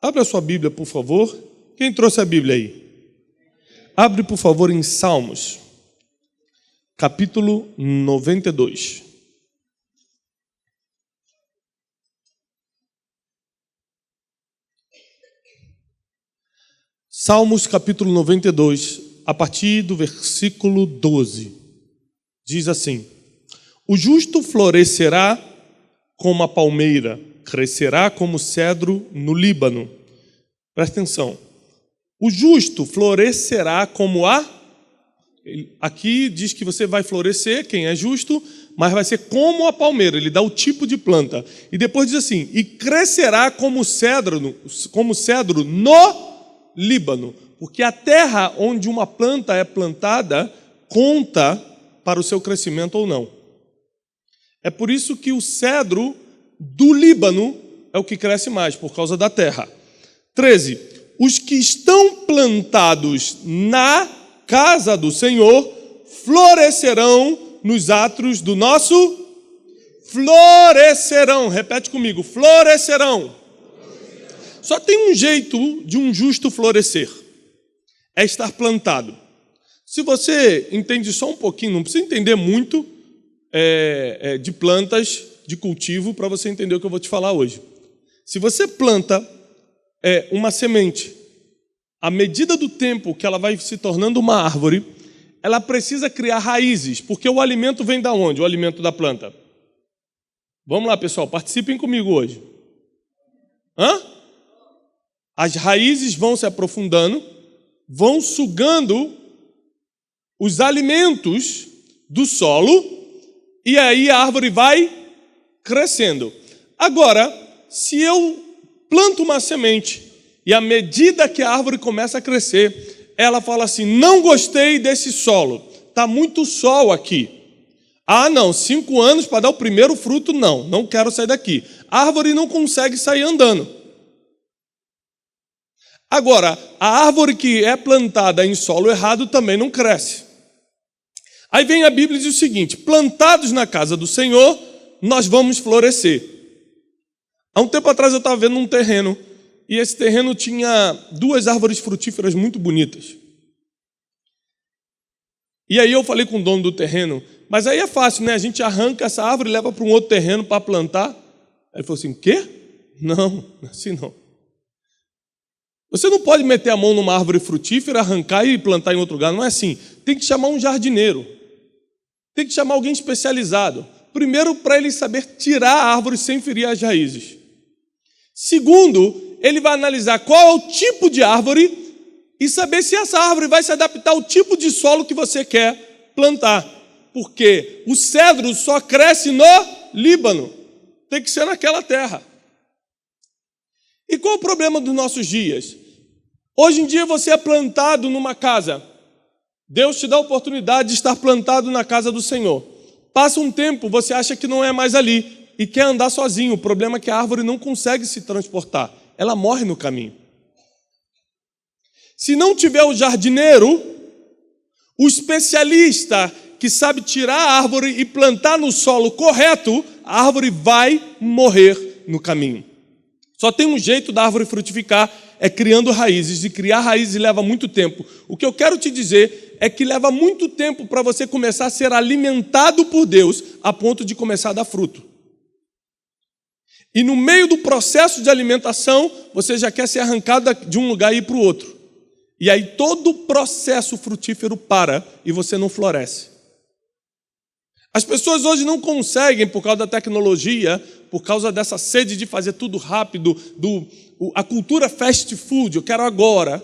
Abra a sua Bíblia, por favor. Quem trouxe a Bíblia aí? Abre, por favor, em Salmos, capítulo 92. Salmos, capítulo 92, a partir do versículo 12. Diz assim: O justo florescerá como a palmeira, crescerá como o cedro no Líbano. Presta atenção. O justo florescerá como Aqui diz que você vai florescer, quem é justo, mas vai ser como a palmeira. Ele dá o tipo de planta. E depois diz assim: e crescerá como cedro no Líbano. Porque a terra onde uma planta é plantada conta para o seu crescimento ou não. É por isso que o cedro do Líbano é o que cresce mais, por causa da terra. 13. Os que estão plantados na casa do Senhor florescerão nos átrios do nosso... Florescerão. Repete comigo. Florescerão. Só tem um jeito de um justo florescer. É estar plantado. Se você entende só um pouquinho, não precisa entender muito de plantas, de cultivo, para você entender o que eu vou te falar hoje. Se você planta uma semente, à medida do tempo que ela vai se tornando uma árvore, ela precisa criar raízes, porque o alimento vem da onde? O alimento da planta. Vamos lá, pessoal, participem comigo hoje. As raízes vão se aprofundando, vão sugando os alimentos do solo, e aí a árvore vai crescendo. Agora, se eu planto uma semente, e à medida que a árvore começa a crescer, ela fala assim: não gostei desse solo, está muito sol aqui. Não, 5 anos para dar o primeiro fruto, não quero sair daqui. A árvore não consegue sair andando. Agora, a árvore que é plantada em solo errado também não cresce. Aí vem a Bíblia e diz o seguinte: plantados na casa do Senhor, nós vamos florescer. Há um tempo atrás eu estava vendo um terreno, e esse terreno tinha 2 árvores frutíferas muito bonitas. E aí eu falei com o dono do terreno: mas aí é fácil, né? A gente arranca essa árvore e leva para um outro terreno para plantar. Aí ele falou assim: quê? Não, assim não. Você não pode meter a mão numa árvore frutífera, arrancar e plantar em outro lugar. Não é assim. Tem que chamar um jardineiro. Tem que chamar alguém especializado. Primeiro, para ele saber tirar a árvore sem ferir as raízes. Segundo, ele vai analisar qual é o tipo de árvore e saber se essa árvore vai se adaptar ao tipo de solo que você quer plantar. Porque o cedro só cresce no Líbano. Tem que ser naquela terra. E qual o problema dos nossos dias? Hoje em dia você é plantado numa casa. Deus te dá a oportunidade de estar plantado na casa do Senhor. Passa um tempo, você acha que não é mais ali e quer andar sozinho. O problema é que a árvore não consegue se transportar. Ela morre no caminho. Se não tiver o jardineiro, o especialista que sabe tirar a árvore e plantar no solo correto, a árvore vai morrer no caminho. Só tem um jeito da árvore frutificar, é criando raízes. E criar raízes leva muito tempo. O que eu quero te dizer é que leva muito tempo para você começar a ser alimentado por Deus, a ponto de começar a dar fruto. E no meio do processo de alimentação, você já quer ser arrancado de um lugar e ir para o outro. E aí todo o processo frutífero para e você não floresce. As pessoas hoje não conseguem, por causa da tecnologia, por causa dessa sede de fazer tudo rápido, a cultura fast food, eu quero agora.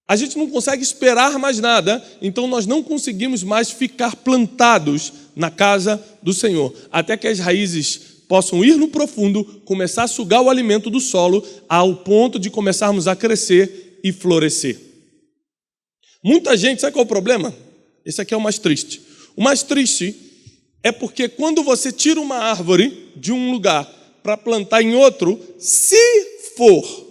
A gente não consegue esperar mais nada, então nós não conseguimos mais ficar plantados na casa do Senhor, até que as raízes possam ir no profundo, começar a sugar o alimento do solo, ao ponto de começarmos a crescer e florescer. Muita gente, sabe qual é o problema? Esse aqui é o mais triste. O mais triste é porque quando você tira uma árvore de um lugar para plantar em outro, se for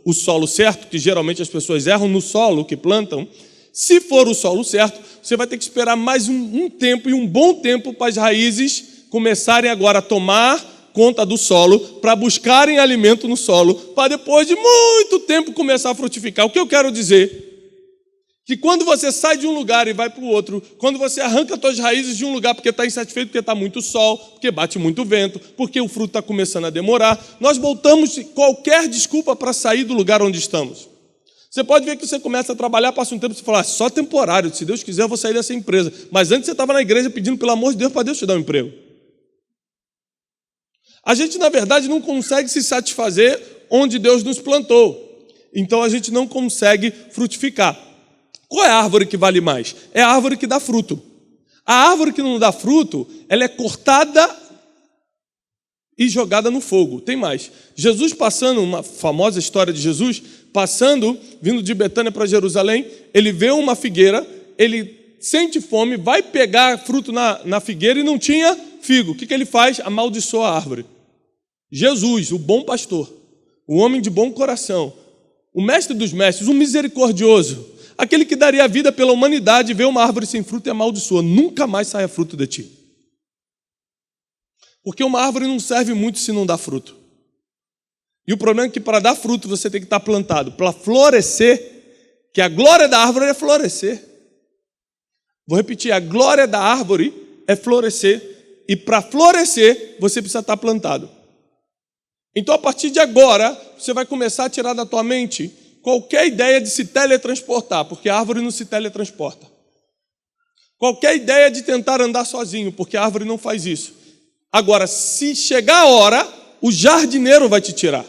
o solo certo, que geralmente as pessoas erram no solo que plantam, se for o solo certo, você vai ter que esperar mais um tempo e um bom tempo para as raízes começarem agora a tomar conta do solo, para buscarem alimento no solo, para depois de muito tempo começar a frutificar. O que eu quero dizer? Que quando você sai de um lugar e vai para o outro, quando você arranca as suas raízes de um lugar porque está insatisfeito, porque está muito sol, porque bate muito vento, porque o fruto está começando a demorar, nós voltamos qualquer desculpa para sair do lugar onde estamos. Você pode ver que você começa a trabalhar, passa um tempo e você fala, só temporário, se Deus quiser eu vou sair dessa empresa. Mas antes você estava na igreja pedindo, pelo amor de Deus, para Deus te dar um emprego. A gente, na verdade, não consegue se satisfazer onde Deus nos plantou. Então a gente não consegue frutificar. Qual é a árvore que vale mais? É a árvore que dá fruto. A árvore que não dá fruto, ela é cortada e jogada no fogo. Tem mais. Jesus passando, uma famosa história de Jesus, passando, vindo de Betânia para Jerusalém, ele vê uma figueira, ele sente fome, vai pegar fruto na figueira e não tinha figo. O que ele faz? Amaldiçoa a árvore. Jesus, o bom pastor, o homem de bom coração, o mestre dos mestres, o misericordioso, aquele que daria a vida pela humanidade, vê uma árvore sem fruto e amaldiçoa. Nunca mais saia fruto de ti. Porque uma árvore não serve muito se não dá fruto. E o problema é que para dar fruto você tem que estar plantado. Para florescer, que a glória da árvore é florescer. Vou repetir, a glória da árvore é florescer. E para florescer, você precisa estar plantado. Então, a partir de agora, você vai começar a tirar da tua mente qualquer ideia de se teletransportar, porque a árvore não se teletransporta. Qualquer ideia de tentar andar sozinho, porque a árvore não faz isso. Agora, se chegar a hora, o jardineiro vai te tirar.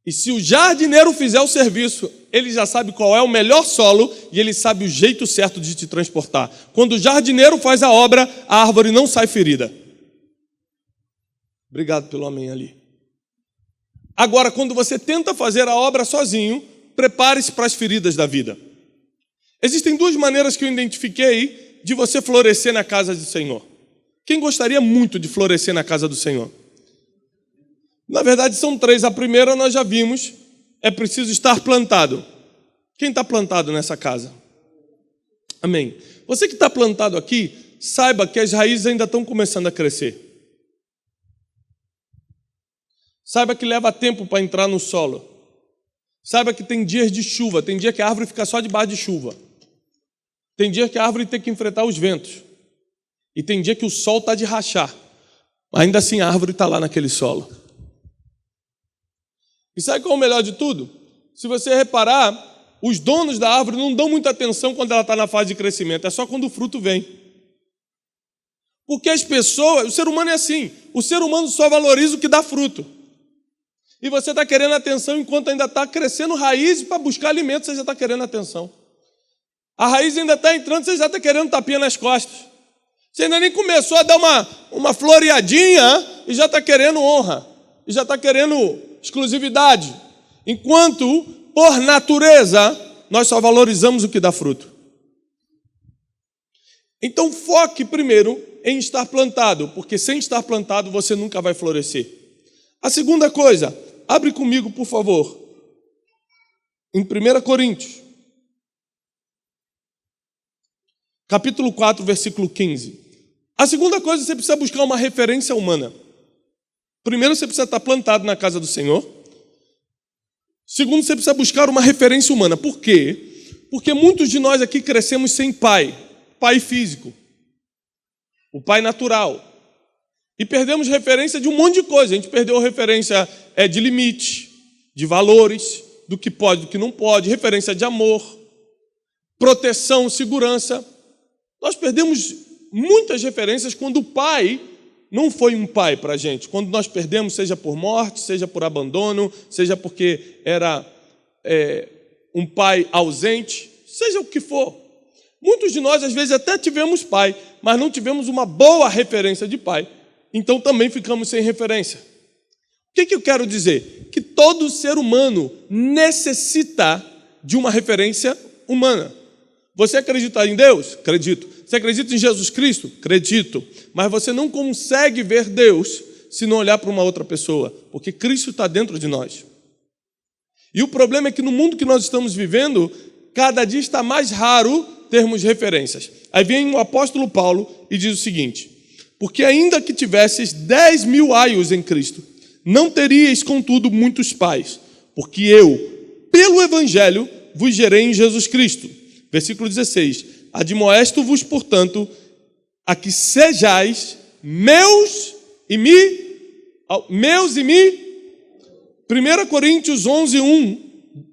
E se o jardineiro fizer o serviço, ele já sabe qual é o melhor solo e ele sabe o jeito certo de te transportar. Quando o jardineiro faz a obra, a árvore não sai ferida. Obrigado pelo amém ali. Agora, quando você tenta fazer a obra sozinho, prepare-se para as feridas da vida. Existem duas maneiras que eu identifiquei de você florescer na casa do Senhor. Quem gostaria muito de florescer na casa do Senhor? Na verdade, são três. A primeira nós já vimos, é preciso estar plantado. Quem está plantado nessa casa? Amém. Você que está plantado aqui, saiba que as raízes ainda estão começando a crescer. Saiba que leva tempo para entrar no solo. Saiba que tem dias de chuva, tem dia que a árvore fica só debaixo de chuva. Tem dia que a árvore tem que enfrentar os ventos. E tem dia que o sol está de rachar. Ainda assim a árvore está lá naquele solo. E sabe qual é o melhor de tudo? Se você reparar, os donos da árvore não dão muita atenção quando ela está na fase de crescimento, é só quando o fruto vem. Porque as pessoas, o ser humano é assim, o ser humano só valoriza o que dá fruto. E você está querendo atenção enquanto ainda está crescendo raiz para buscar alimento, você já está querendo atenção. A raiz ainda está entrando, você já está querendo tapinha nas costas. Você ainda nem começou a dar uma floreadinha e já está querendo honra. E já está querendo exclusividade. Enquanto, por natureza, nós só valorizamos o que dá fruto. Então foque primeiro em estar plantado, porque sem estar plantado você nunca vai florescer. A segunda coisa, abre comigo, por favor, em 1 Coríntios, capítulo 4, versículo 15. A segunda coisa, você precisa buscar uma referência humana. Primeiro, você precisa estar plantado na casa do Senhor. Segundo, você precisa buscar uma referência humana. Por quê? Porque muitos de nós aqui crescemos sem pai físico, o pai natural. E perdemos referência de um monte de coisa. A gente perdeu referência de limite, de valores, do que pode, do que não pode, referência de amor, proteção, segurança. Nós perdemos muitas referências quando o pai não foi um pai para a gente. Quando nós perdemos, seja por morte, seja por abandono, seja porque era um pai ausente, seja o que for. Muitos de nós, às vezes, até tivemos pai, mas não tivemos uma boa referência de pai. Então também ficamos sem referência. O que eu quero dizer? Que todo ser humano necessita de uma referência humana. Você acredita em Deus? Acredito. Você acredita em Jesus Cristo? Acredito. Mas você não consegue ver Deus se não olhar para uma outra pessoa, porque Cristo está dentro de nós. E o problema é que no mundo que nós estamos vivendo, cada dia está mais raro termos referências. Aí vem o apóstolo Paulo e diz o seguinte: Porque ainda que tivesseis 10.000 aios em Cristo, não teríeis, contudo, muitos pais, porque eu, pelo Evangelho, vos gerei em Jesus Cristo. Versículo 16. Admoesto-vos, portanto, a que sejais meus e me... 1 Coríntios 11, 1,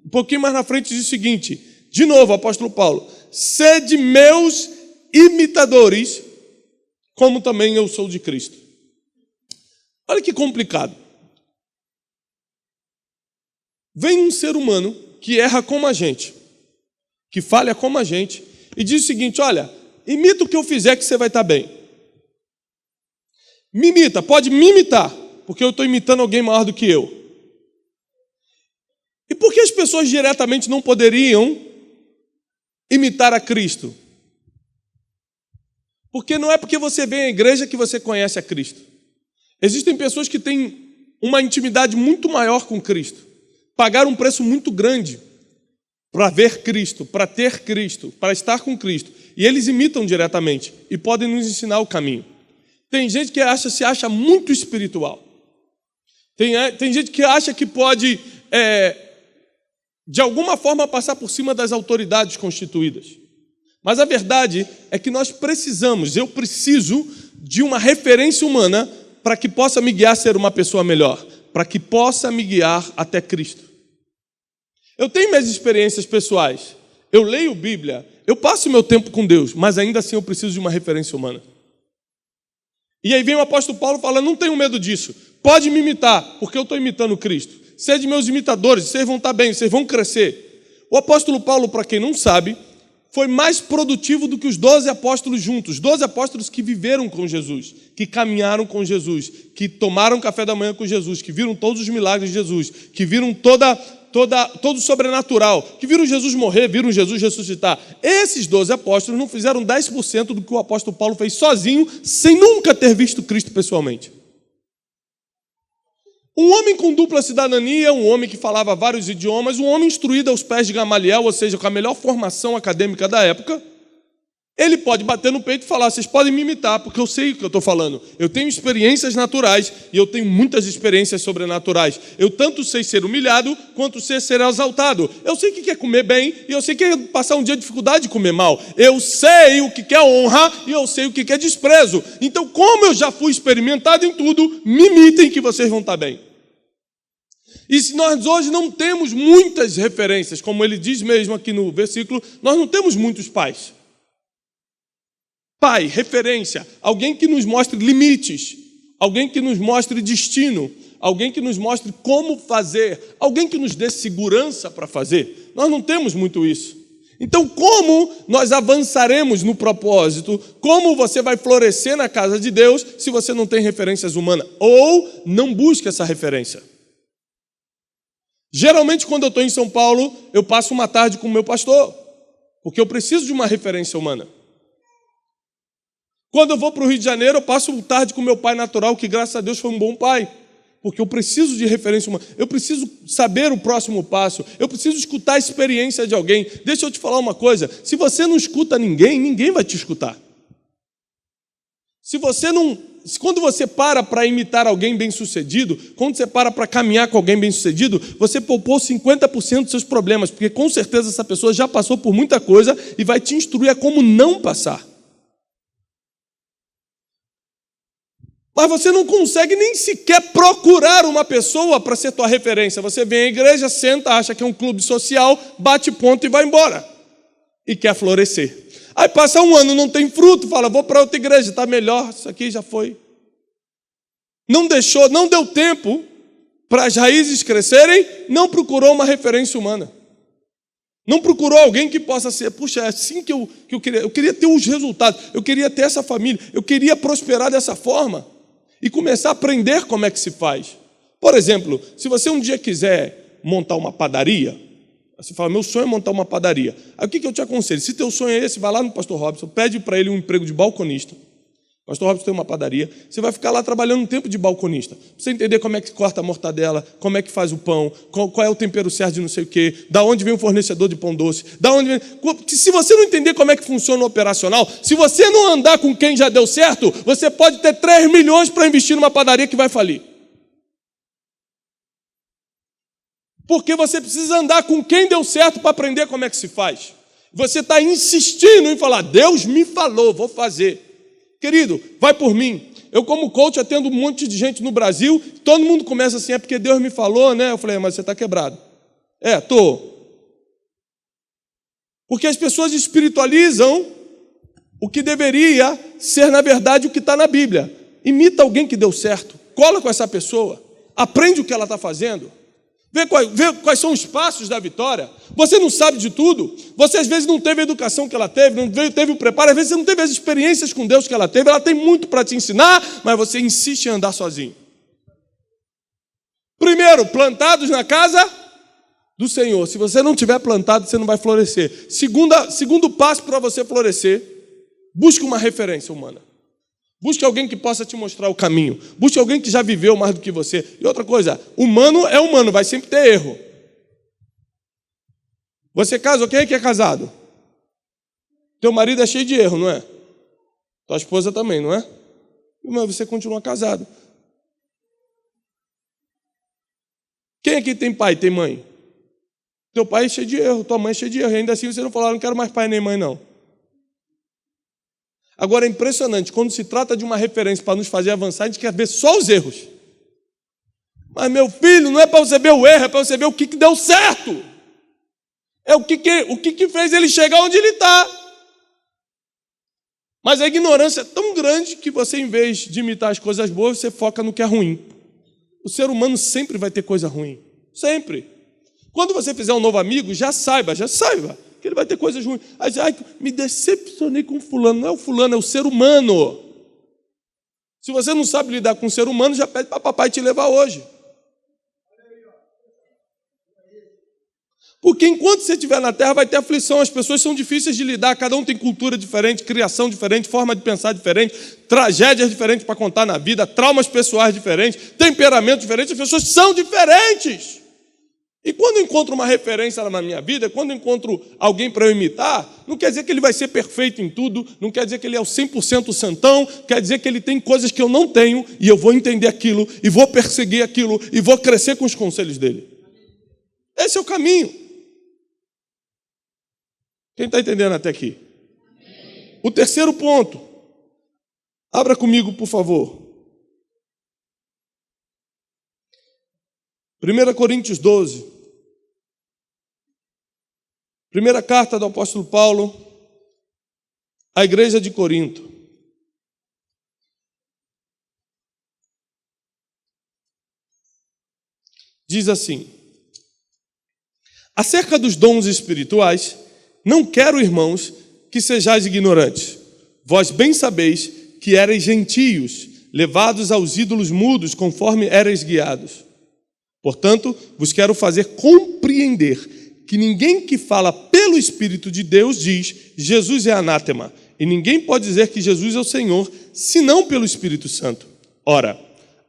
um pouquinho mais na frente, diz o seguinte, de novo, apóstolo Paulo, sede meus imitadores, como também eu sou de Cristo. Olha que complicado. Vem um ser humano que erra como a gente, que falha como a gente, e diz o seguinte, olha, imita o que eu fizer que você vai estar bem. Me imita, pode me imitar, porque eu estou imitando alguém maior do que eu. E por que as pessoas diretamente não poderiam imitar a Cristo? Porque não é porque você vem à igreja que você conhece a Cristo. Existem pessoas que têm uma intimidade muito maior com Cristo. Pagaram um preço muito grande para ver Cristo, para ter Cristo, para estar com Cristo. E eles imitam diretamente e podem nos ensinar o caminho. Tem gente que se acha muito espiritual. Tem gente que acha que pode... de alguma forma passar por cima das autoridades constituídas. Mas a verdade é que eu preciso de uma referência humana para que possa me guiar a ser uma pessoa melhor, para que possa me guiar até Cristo. Eu tenho minhas experiências pessoais, eu leio Bíblia, eu passo meu tempo com Deus, mas ainda assim eu preciso de uma referência humana. E aí vem o apóstolo Paulo falando, não tenho medo disso, pode me imitar, porque eu estou imitando Cristo. Sede meus imitadores, vocês vão estar bem, vocês vão crescer. O apóstolo Paulo, para quem não sabe, foi mais produtivo do que os 12 apóstolos juntos. 12 apóstolos que viveram com Jesus, que caminharam com Jesus, que tomaram café da manhã com Jesus, que viram todos os milagres de Jesus, que viram todo o sobrenatural, que viram Jesus morrer, viram Jesus ressuscitar. Esses 12 apóstolos não fizeram 10% do que o apóstolo Paulo fez sozinho, sem nunca ter visto Cristo pessoalmente. Um homem com dupla cidadania, um homem que falava vários idiomas, um homem instruído aos pés de Gamaliel, ou seja, com a melhor formação acadêmica da época, ele pode bater no peito e falar, vocês podem me imitar, porque eu sei o que eu estou falando. Eu tenho experiências naturais e eu tenho muitas experiências sobrenaturais. Eu tanto sei ser humilhado, quanto sei ser exaltado. Eu sei o que é comer bem e eu sei o que é passar um dia de dificuldade de comer mal. Eu sei o que é honra e eu sei o que é desprezo. Então, como eu já fui experimentado em tudo, me imitem que vocês vão estar bem. E se nós hoje não temos muitas referências, como ele diz mesmo aqui no versículo, nós não temos muitos pais. Pai, referência, alguém que nos mostre limites, alguém que nos mostre destino, alguém que nos mostre como fazer, alguém que nos dê segurança para fazer. Nós não temos muito isso. Então, como nós avançaremos no propósito? Como você vai florescer na casa de Deus se você não tem referências humanas? Ou não busca essa referência? Geralmente, quando eu estou em São Paulo, eu passo uma tarde com o meu pastor, porque eu preciso de uma referência humana. Quando eu vou para o Rio de Janeiro, eu passo uma tarde com meu pai natural, que graças a Deus foi um bom pai, porque eu preciso de referência humana, eu preciso saber o próximo passo, eu preciso escutar a experiência de alguém. Deixa eu te falar uma coisa, se você não escuta ninguém, ninguém vai te escutar. Quando você para imitar alguém bem-sucedido, quando você para caminhar com alguém bem-sucedido, você poupou 50% dos seus problemas, porque com certeza essa pessoa já passou por muita coisa e vai te instruir a como não passar. Mas você não consegue nem sequer procurar uma pessoa para ser tua referência. Você vem à igreja, senta, acha que é um clube social, bate ponto e vai embora. E quer florescer. Aí passa um ano, não tem fruto, fala, vou para outra igreja, está melhor, isso aqui já foi. Não deu tempo para as raízes crescerem, não procurou uma referência humana. Não procurou alguém que possa ser, puxa, é assim que eu queria. Eu queria ter os resultados, eu queria ter essa família, eu queria prosperar dessa forma. E começar a aprender como é que se faz. Por exemplo, se você um dia quiser montar uma padaria, você fala, meu sonho é montar uma padaria. Aí o que eu te aconselho? Se teu sonho é esse, vai lá no pastor Robson, pede para ele um emprego de balconista. Pastor Robson tem uma padaria, você vai ficar lá trabalhando um tempo de balconista, pra você entender como é que corta a mortadela, como é que faz o pão, qual é o tempero certo de não sei o quê, da onde vem o fornecedor de pão doce, da onde vem... Se você não entender como é que funciona o operacional, se você não andar com quem já deu certo, você pode ter 3 milhões para investir numa padaria que vai falir. Porque você precisa andar com quem deu certo para aprender como é que se faz. Você está insistindo em falar, Deus me falou, vou fazer. Querido, vai por mim. Eu, como coach, atendo um monte de gente no Brasil, todo mundo começa assim, é porque Deus me falou, né? Eu falei, mas você está quebrado. Estou. Porque as pessoas espiritualizam o que deveria ser, na verdade, o que está na Bíblia. Imita alguém que deu certo, cola com essa pessoa, aprende o que ela está fazendo. Vê quais são os passos da vitória. Você não sabe de tudo. Você, às vezes, não teve a educação que ela teve, não teve o preparo. Às vezes, você não teve as experiências com Deus que ela teve. Ela tem muito para te ensinar, mas você insiste em andar sozinho. Primeiro, plantados na casa do Senhor. Se você não tiver plantado, você não vai florescer. Segundo passo para você florescer, busque uma referência humana. Busque alguém que possa te mostrar o caminho. Busque alguém que já viveu mais do que você. E outra coisa, humano é humano, vai sempre ter erro. Você casa, quem é que é casado? Teu marido é cheio de erro, não é? Tua esposa também, não é? Mas você continua casado. Quem aqui tem pai, tem mãe? Teu pai é cheio de erro, tua mãe é cheia de erro. E ainda assim você não falou, não quero mais pai nem mãe, não. Agora é impressionante, quando se trata de uma referência para nos fazer avançar, a gente quer ver só os erros. Mas, meu filho, não é para você ver o erro, é para você ver o que deu certo. É o que fez ele chegar onde ele está. Mas a ignorância é tão grande que você, em vez de imitar as coisas boas, você foca no que é ruim. O ser humano sempre vai ter coisa ruim. Sempre. Quando você fizer um novo amigo, já saiba. Que ele vai ter coisas ruins. Ai, me decepcionei com o fulano. Não é o fulano, é o ser humano. Se você não sabe lidar com o ser humano, já pede para papai te levar hoje. Porque enquanto você estiver na terra, vai ter aflição. As pessoas são difíceis de lidar. Cada um tem cultura diferente, criação diferente, forma de pensar diferente, tragédias diferentes para contar na vida, traumas pessoais diferentes, temperamento diferente. As pessoas são diferentes. E quando eu encontro uma referência na minha vida, quando eu encontro alguém para eu imitar, não quer dizer que ele vai ser perfeito em tudo, não quer dizer que ele é o 100% santão, quer dizer que ele tem coisas que eu não tenho, e eu vou entender aquilo, e vou perseguir aquilo, e vou crescer com os conselhos dele. Esse é o caminho. Quem está entendendo até aqui? O terceiro ponto. Abra comigo, por favor. 1 Coríntios 12. Primeira carta do apóstolo Paulo à igreja de Corinto. Diz assim: acerca dos dons espirituais, não quero, irmãos, que sejais ignorantes. Vós bem sabeis que erais gentios, levados aos ídolos mudos, conforme erais guiados. Portanto, vos quero fazer compreender que ninguém que fala pelo Espírito de Deus diz, Jesus é anátema. E ninguém pode dizer que Jesus é o Senhor, senão pelo Espírito Santo. Ora,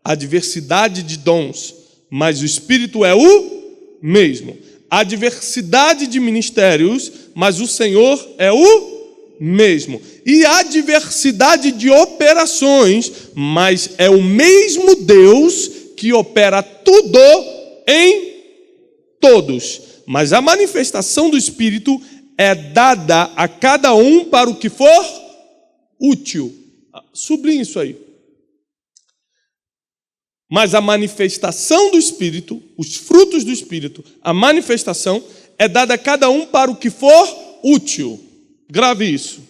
há diversidade de dons, mas o Espírito é o mesmo. Há diversidade de ministérios, mas o Senhor é o mesmo. E há diversidade de operações, mas é o mesmo Deus que opera tudo em todos. Mas a manifestação do Espírito é dada a cada um para o que for útil. Sublinhe isso aí. Mas a manifestação do Espírito, os frutos do Espírito, a manifestação é dada a cada um para o que for útil. Grave isso.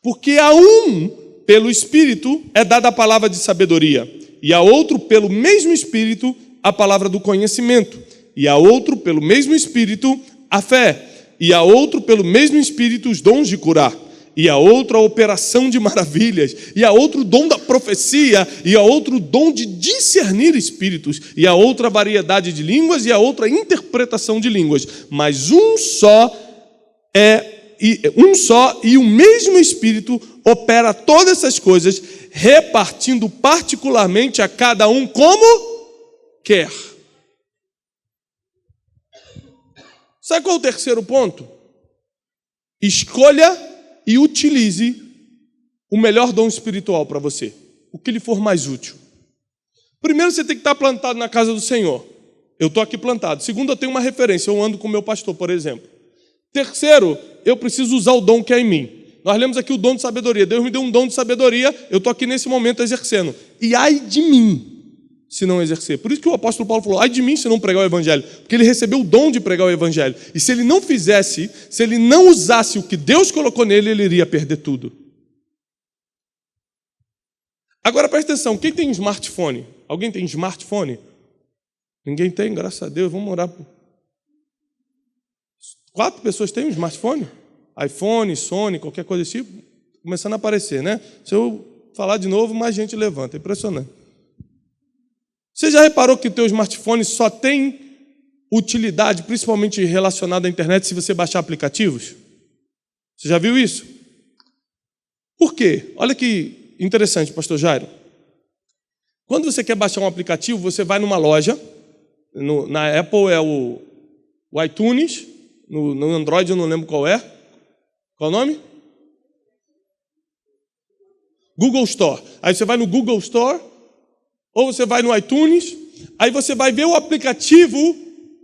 Porque a um, pelo Espírito, é dada a palavra de sabedoria, e a outro, pelo mesmo Espírito, a palavra do conhecimento, e a outro, pelo mesmo Espírito, a fé, e a outro, pelo mesmo Espírito, os dons de curar, e a outro, a operação de maravilhas, e a outro, o dom da profecia, e a outro, o dom de discernir espíritos, e a outra, a variedade de línguas, e a outra, a interpretação de línguas. Mas um só e o mesmo Espírito opera todas essas coisas, repartindo particularmente a cada um como quer. Sabe qual é o terceiro ponto? Escolha e utilize o melhor dom espiritual para você, o que lhe for mais útil. Primeiro, você tem que estar plantado na casa do Senhor. Eu estou aqui plantado. Segundo, eu tenho uma referência, eu ando com o meu pastor, por exemplo. Terceiro, eu preciso usar o dom que é em mim. Nós lemos aqui o dom de sabedoria. Deus me deu um dom de sabedoria, eu estou aqui nesse momento exercendo. E ai de mim se não exercer. Por isso que o apóstolo Paulo falou, ai de mim se não pregar o evangelho. Porque ele recebeu o dom de pregar o evangelho. E se ele não fizesse, se ele não usasse o que Deus colocou nele, ele iria perder tudo. Agora presta atenção, quem tem smartphone? Alguém tem smartphone? Ninguém tem, graças a Deus, vamos orar. 4 pessoas têm um smartphone? iPhone, Sony, qualquer coisa desse tipo, começando a aparecer, né? Se eu falar de novo, mais gente levanta, impressionante. Você já reparou que o teu smartphone só tem utilidade, principalmente relacionada à internet, se você baixar aplicativos? Você já viu isso? Por quê? Olha que interessante, pastor Jairo. Quando você quer baixar um aplicativo, você vai numa loja, na Apple é o iTunes, no Android eu não lembro qual é. Qual é o nome? Google Store. Aí você vai no Google Store, ou você vai no iTunes, aí você vai ver o aplicativo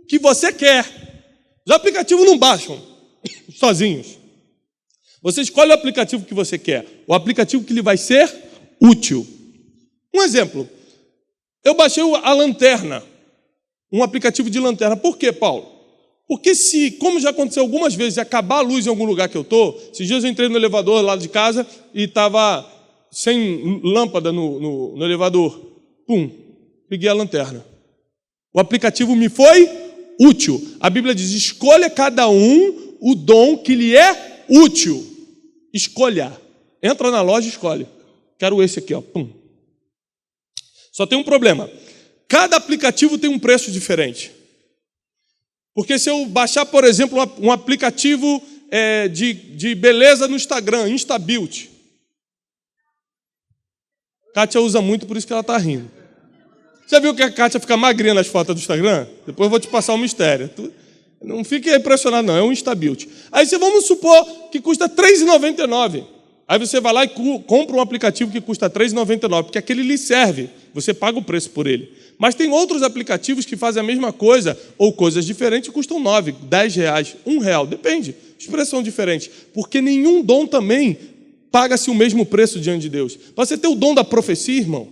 que você quer. Os aplicativos não baixam sozinhos. Você escolhe o aplicativo que você quer, o aplicativo que lhe vai ser útil. Um exemplo, eu baixei a lanterna, um aplicativo de lanterna. Por quê, Paulo? Porque como já aconteceu algumas vezes, acabar a luz em algum lugar que eu estou, esses dias eu entrei no elevador lá de casa e estava sem lâmpada no elevador. Pum, peguei a lanterna. O aplicativo me foi útil. A Bíblia diz, escolha cada um o dom que lhe é útil. Escolha. Entra na loja e escolhe. Quero esse aqui, ó. Pum. Só tem um problema. Cada aplicativo tem um preço diferente. Porque se eu baixar, por exemplo, um aplicativo de beleza no Instagram, InstaBeauty. Kátia usa muito, por isso que ela está rindo. Já viu que a Kátia fica magrinha nas fotos do Instagram? Depois eu vou te passar um mistério. Não fique impressionado, não. É um InstaBeauty. Aí vamos supor que custa R$3,99. Aí você vai lá e compra um aplicativo que custa R$3,99, porque aquele lhe serve. Você paga o preço por ele. Mas tem outros aplicativos que fazem a mesma coisa, ou coisas diferentes, e custam R$9, R$10, R$1, depende. Expressão diferente. Porque nenhum dom também paga-se o mesmo preço diante de Deus. Para você ter o dom da profecia, irmão,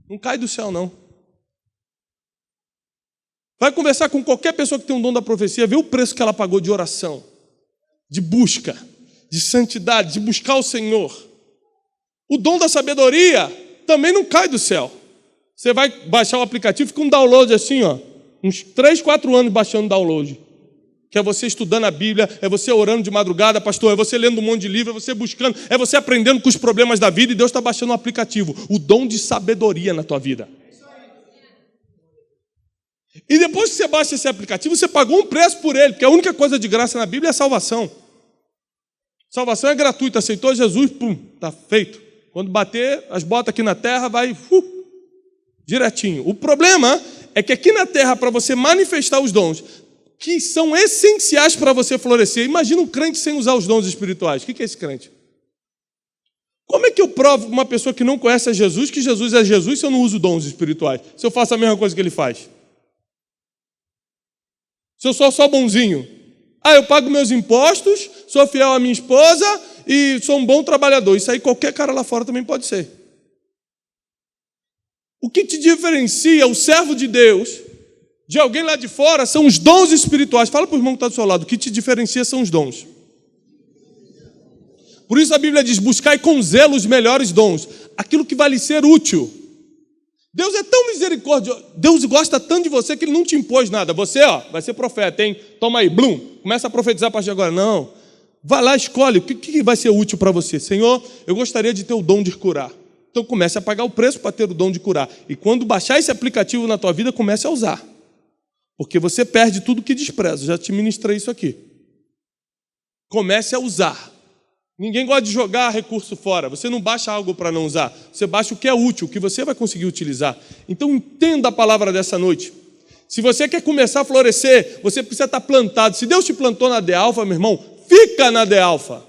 não cai do céu, não. Vai conversar com qualquer pessoa que tem um dom da profecia, vê o preço que ela pagou de oração, de busca, de santidade, de buscar o Senhor. O dom da sabedoria também não cai do céu. Você vai baixar o aplicativo, fica um download assim, ó, uns 3, 4 anos baixando download. Que é você estudando a Bíblia, é você orando de madrugada, pastor, é você lendo um monte de livro, é você buscando, é você aprendendo com os problemas da vida e Deus está baixando um aplicativo. O dom de sabedoria na tua vida. E depois que você baixa esse aplicativo, você pagou um preço por ele, porque a única coisa de graça na Bíblia é a salvação. Salvação é gratuita, aceitou Jesus, pum, está feito. Quando bater as botas aqui na terra, vai direitinho. O problema é que aqui na terra, para você manifestar os dons, que são essenciais para você florescer. Imagina um crente sem usar os dons espirituais. O que é esse crente? Como é que eu provo uma pessoa que não conhece a Jesus, que Jesus é Jesus, se eu não uso dons espirituais? Se eu faço a mesma coisa que ele faz? Se eu sou só bonzinho? Eu pago meus impostos, sou fiel à minha esposa e sou um bom trabalhador. Isso aí qualquer cara lá fora também pode ser. O que te diferencia o servo de Deus de alguém lá de fora são os dons espirituais. Fala para o irmão que está do seu lado, o que te diferencia são os dons. Por isso a Bíblia diz, buscai com zelo os melhores dons, aquilo que vai lhe ser útil. Deus é tão misericordioso, Deus gosta tanto de você que Ele não te impôs nada. Você, vai ser profeta, hein? Toma aí, blum, começa a profetizar a partir de agora. Não, vai lá, escolhe, o que vai ser útil para você? Senhor, eu gostaria de ter o dom de curar. Então comece a pagar o preço para ter o dom de curar. E quando baixar esse aplicativo na tua vida, comece a usar. Porque você perde tudo que despreza. Já te ministrei isso aqui. Comece a usar. Ninguém gosta de jogar recurso fora. Você não baixa algo para não usar. Você baixa o que é útil, o que você vai conseguir utilizar. Então entenda a palavra dessa noite. Se você quer começar a florescer, você precisa estar plantado. Se Deus te plantou na D-Alfa, meu irmão, fica na D-Alfa.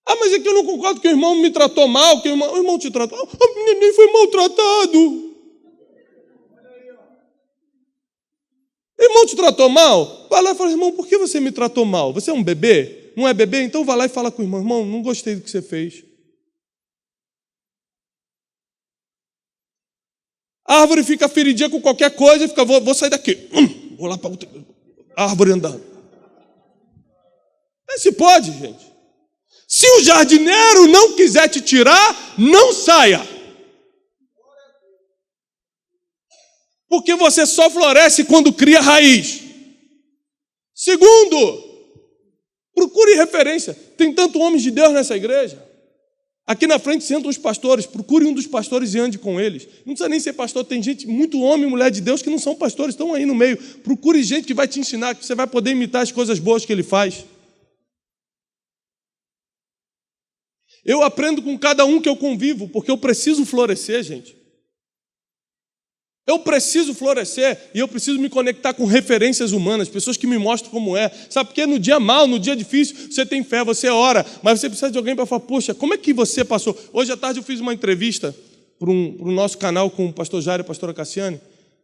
Ah, mas é que eu não concordo que o irmão me tratou mal, que o irmão te tratou mal. O neném foi maltratado. O irmão te tratou mal? Vai lá e fala, irmão, por que você me tratou mal? Você é um bebê? Não é bebê? Então vai lá e fala com o irmão, irmão, não gostei do que você fez. A árvore fica feridinha com qualquer coisa e fica, vou sair daqui. Vou lá para outra árvore andando. Mas se pode, gente. Se o jardineiro não quiser te tirar, não saia. Porque você só floresce quando cria raiz. Segundo, procure referência. Tem tanto homens de Deus nessa igreja. Aqui na frente sentam os pastores. Procure um dos pastores e ande com eles. Não precisa nem ser pastor. Tem gente, muito homem e mulher de Deus que não são pastores, estão aí no meio. Procure gente que vai te ensinar, que você vai poder imitar as coisas boas que ele faz. Eu aprendo com cada um que eu convivo, porque eu preciso florescer, gente. Eu preciso florescer e eu preciso me conectar com referências humanas, pessoas que me mostram como é. Sabe, porque no dia mau, no dia difícil, você tem fé, você ora, mas você precisa de alguém para falar, poxa, como é que você passou? Hoje à tarde eu fiz uma entrevista para o nosso canal com o pastor Jair e a pastora Cassiane,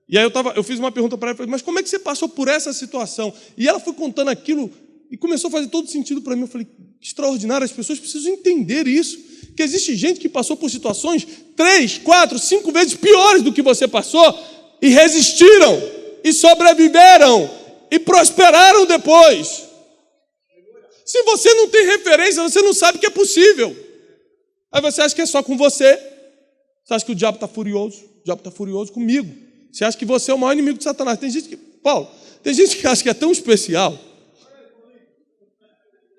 e aí eu fiz uma pergunta para ela, falei, mas como é que você passou por essa situação? E ela foi contando aquilo e começou a fazer todo sentido para mim. Eu falei, extraordinário, as pessoas precisam entender isso. Que existe gente que passou por situações 3, 4, 5 vezes piores do que você passou e resistiram, e sobreviveram, e prosperaram depois. Se você não tem referência, você não sabe que é possível. Aí você acha que é só com você. Você acha que o diabo está furioso? O diabo está furioso comigo. Você acha que você é o maior inimigo de Satanás. Tem gente que acha que é tão especial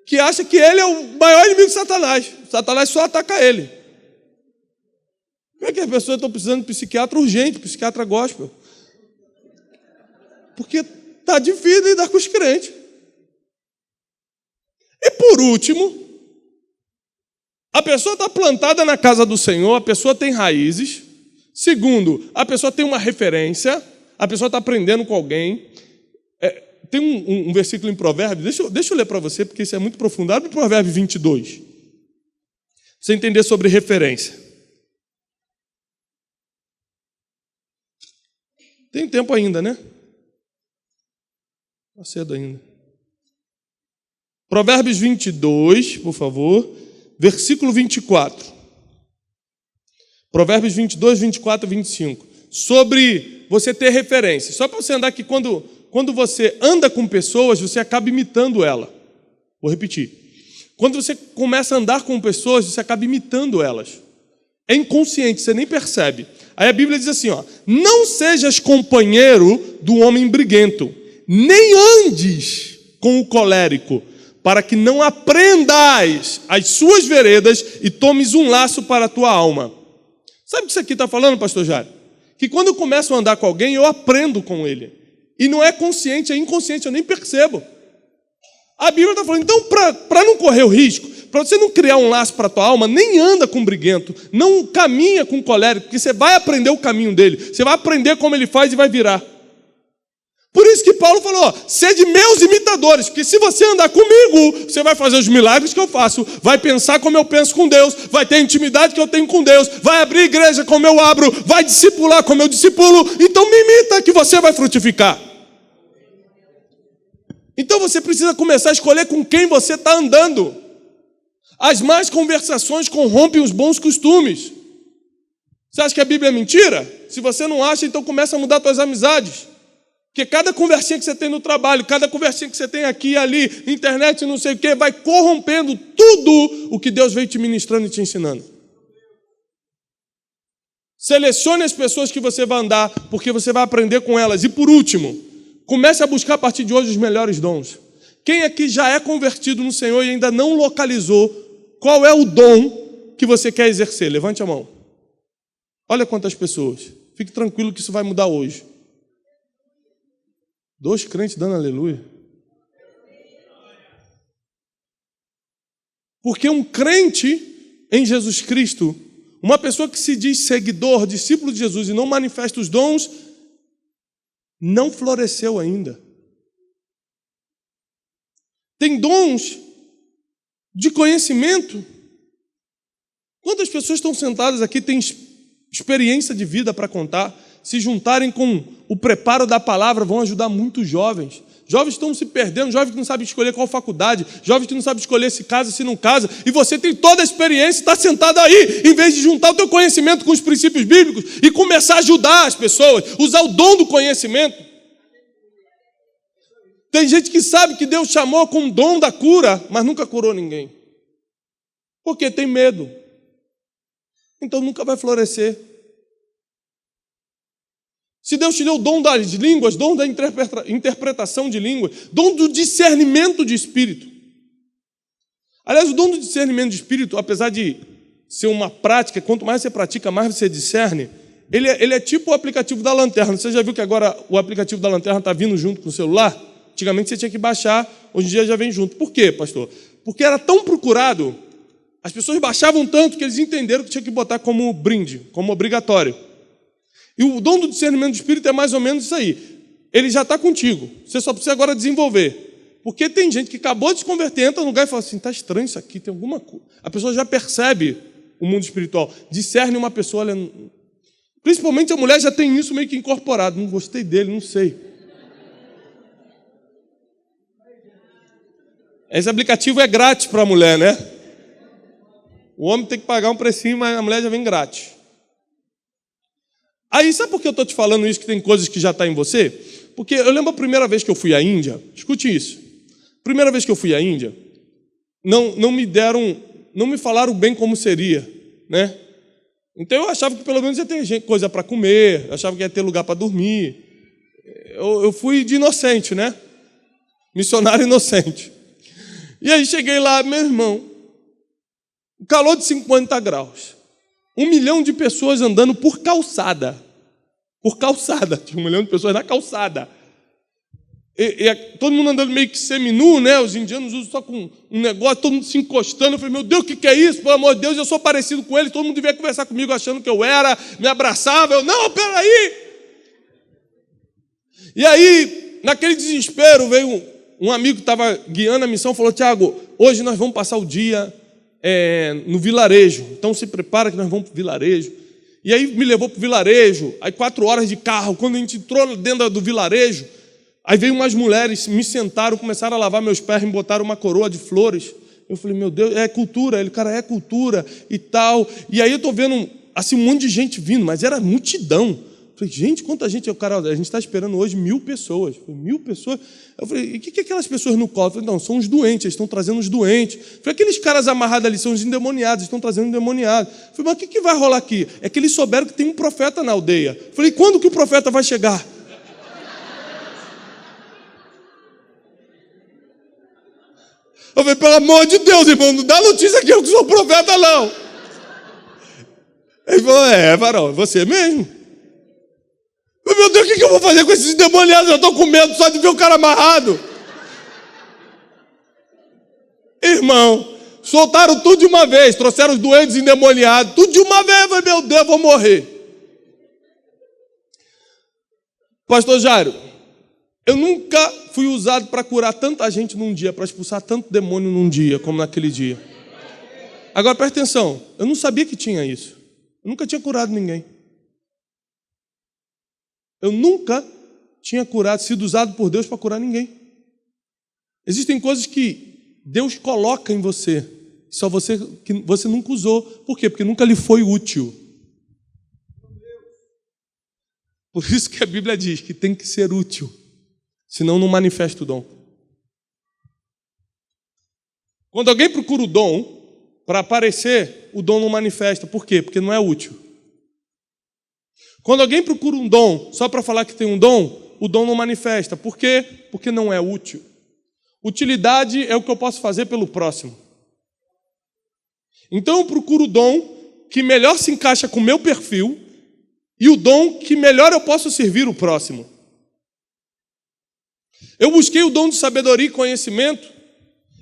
que acha que ele é o maior inimigo de Satanás. Satanás só ataca ele. Como é que as pessoas estão precisando de psiquiatra urgente, psiquiatra gospel? Porque está difícil lidar com os crentes. E por último, a pessoa está plantada na casa do Senhor, a pessoa tem raízes. Segundo, a pessoa tem uma referência, a pessoa está aprendendo com alguém. Tem um versículo em Provérbios, deixa eu ler para você, porque isso é muito profundo. Abre Provérbios 22. Pra você entender sobre referência. Tem tempo ainda, né? Está cedo ainda. Provérbios 22, por favor, versículo 24. Provérbios 22, 24 e 25. Sobre você ter referência. Só para você andar aqui, quando você anda com pessoas, você acaba imitando ela. Vou repetir. Quando você começa a andar com pessoas, você acaba imitando elas. É inconsciente, você nem percebe. Aí a Bíblia diz assim, não sejas companheiro do homem briguento, nem andes com o colérico, para que não aprendas as suas veredas e tomes um laço para a tua alma. Sabe o que isso aqui está falando, pastor Jário? Que quando eu começo a andar com alguém, eu aprendo com ele. E não é consciente, é inconsciente, eu nem percebo. A Bíblia está falando, então, para não correr o risco, para você não criar um laço para a tua alma, nem anda com briguento, não caminha com colérico, porque você vai aprender o caminho dele, você vai aprender como ele faz e vai virar. Por isso que Paulo falou, sede meus imitadores, porque se você andar comigo, você vai fazer os milagres que eu faço, vai pensar como eu penso com Deus, vai ter a intimidade que eu tenho com Deus, vai abrir igreja como eu abro, vai discipular como eu discipulo, então me imita que você vai frutificar. Então você precisa começar a escolher com quem você está andando. As más conversações corrompem os bons costumes. Você acha que a Bíblia é mentira? Se você não acha, então começa a mudar suas amizades. Porque cada conversinha que você tem no trabalho, cada conversinha que você tem aqui e ali, internet, não sei o quê, vai corrompendo tudo o que Deus veio te ministrando e te ensinando. Selecione as pessoas que você vai andar, porque você vai aprender com elas. E por último, comece a buscar a partir de hoje os melhores dons. Quem aqui já é convertido no Senhor e ainda não localizou qual é o dom que você quer exercer? Levante a mão. Olha quantas pessoas. Fique tranquilo que isso vai mudar hoje. 2 crentes dando aleluia. Porque um crente em Jesus Cristo, uma pessoa que se diz seguidor, discípulo de Jesus e não manifesta os dons, não floresceu ainda. Tem dons de conhecimento. Quantas pessoas estão sentadas aqui têm experiência de vida para contar? Se juntarem com o preparo da palavra, vão ajudar muitos jovens. Jovens estão se perdendo, jovens que não sabem escolher qual faculdade, jovens que não sabem escolher se casa, se não casa, e você tem toda a experiência e está sentado aí, em vez de juntar o teu conhecimento com os princípios bíblicos e começar a ajudar as pessoas, usar o dom do conhecimento. Tem gente que sabe que Deus chamou com o dom da cura, mas nunca curou ninguém. Porque tem medo. Então nunca vai florescer. Se Deus te deu o dom das línguas, dom da interpretação de língua, dom do discernimento de espírito. Aliás, o dom do discernimento de espírito, apesar de ser uma prática, quanto mais você pratica, mais você discerne, ele é tipo o aplicativo da lanterna. Você já viu que agora o aplicativo da lanterna está vindo junto com o celular? Antigamente você tinha que baixar, hoje em dia já vem junto. Por quê, pastor? Porque era tão procurado, as pessoas baixavam tanto que eles entenderam que tinha que botar como brinde, como obrigatório. E o dom do discernimento do Espírito é mais ou menos isso aí. Ele já está contigo. Você só precisa agora desenvolver. Porque tem gente que acabou de se converter, entra no lugar e fala assim, está estranho isso aqui, tem alguma coisa. A pessoa já percebe o mundo espiritual. Discerne uma pessoa. Principalmente a mulher já tem isso meio que incorporado. Não gostei dele, não sei. Esse aplicativo é grátis para a mulher, né? O homem tem que pagar um precinho, mas a mulher já vem grátis. Aí, sabe por que eu estou te falando isso, que tem coisas que já estão em você? Porque eu lembro a primeira vez que eu fui à Índia, escute isso, primeira vez que eu fui à Índia, não me falaram bem como seria, né? Então eu achava que pelo menos ia ter coisa para comer, achava que ia ter lugar para dormir. Eu fui de inocente, né? Missionário inocente. E aí cheguei lá, meu irmão, calor de 50 graus. 1 milhão de pessoas andando por calçada. Por calçada. Tinha 1 milhão de pessoas na calçada. Todo mundo andando meio que seminu, né? Os indianos usam só com um negócio, todo mundo se encostando. Eu falei, meu Deus, o que é isso? Pelo amor de Deus, eu sou parecido com eles. Todo mundo devia conversar comigo achando que eu era, me abraçava. Eu, não, peraí. E aí, naquele desespero, veio um amigo que estava guiando a missão, falou, Tiago, hoje nós vamos passar o dia no vilarejo, então se prepara que nós vamos para o vilarejo. E aí me levou para o vilarejo, aí 4 horas de carro. Quando a gente entrou dentro do vilarejo, aí veio umas mulheres, me sentaram, começaram a lavar meus pés, me botaram uma coroa de flores. Eu falei, meu Deus, é cultura. Ele, cara, é cultura e tal. E aí eu estou vendo assim, um monte de gente vindo, mas era multidão. Eu falei, gente, quanta gente? Cara, a gente está esperando hoje 1000 pessoas. Eu falei, 1000 pessoas? Eu falei, e o que é aquelas pessoas no colo? Eu falei, não, são os doentes, eles estão trazendo os doentes. Eu falei, aqueles caras amarrados ali são os endemoniados, estão trazendo endemoniados. Eu falei, mas o que vai rolar aqui? É que eles souberam que tem um profeta na aldeia. Eu falei, quando que o profeta vai chegar? Eu falei, pelo amor de Deus, irmão, não dá notícia que eu sou profeta, não. Ele falou, varão, é você mesmo. Meu Deus, o que eu vou fazer com esses endemoniados? Eu estou com medo só de ver o cara amarrado. Irmão, soltaram tudo de uma vez, trouxeram os doentes endemoniados, tudo de uma vez. Eu falei, meu Deus, eu vou morrer. Pastor Jairo, eu nunca fui usado para curar tanta gente num dia, para expulsar tanto demônio num dia, como naquele dia. Agora, presta atenção, eu não sabia que tinha isso. Eu nunca tinha curado ninguém. Eu nunca tinha sido usado por Deus para curar ninguém. Existem coisas que Deus coloca em você, que você nunca usou. Por quê? Porque nunca lhe foi útil. Por isso que a Bíblia diz que tem que ser útil, senão não manifesta o dom. Quando alguém procura o dom para aparecer, o dom não manifesta. Por quê? Porque não é útil. Quando alguém procura um dom só para falar que tem um dom, o dom não manifesta. Por quê? Porque não é útil. Utilidade é o que eu posso fazer pelo próximo. Então eu procuro o dom que melhor se encaixa com o meu perfil e o dom que melhor eu posso servir o próximo. Eu busquei o dom de sabedoria e conhecimento.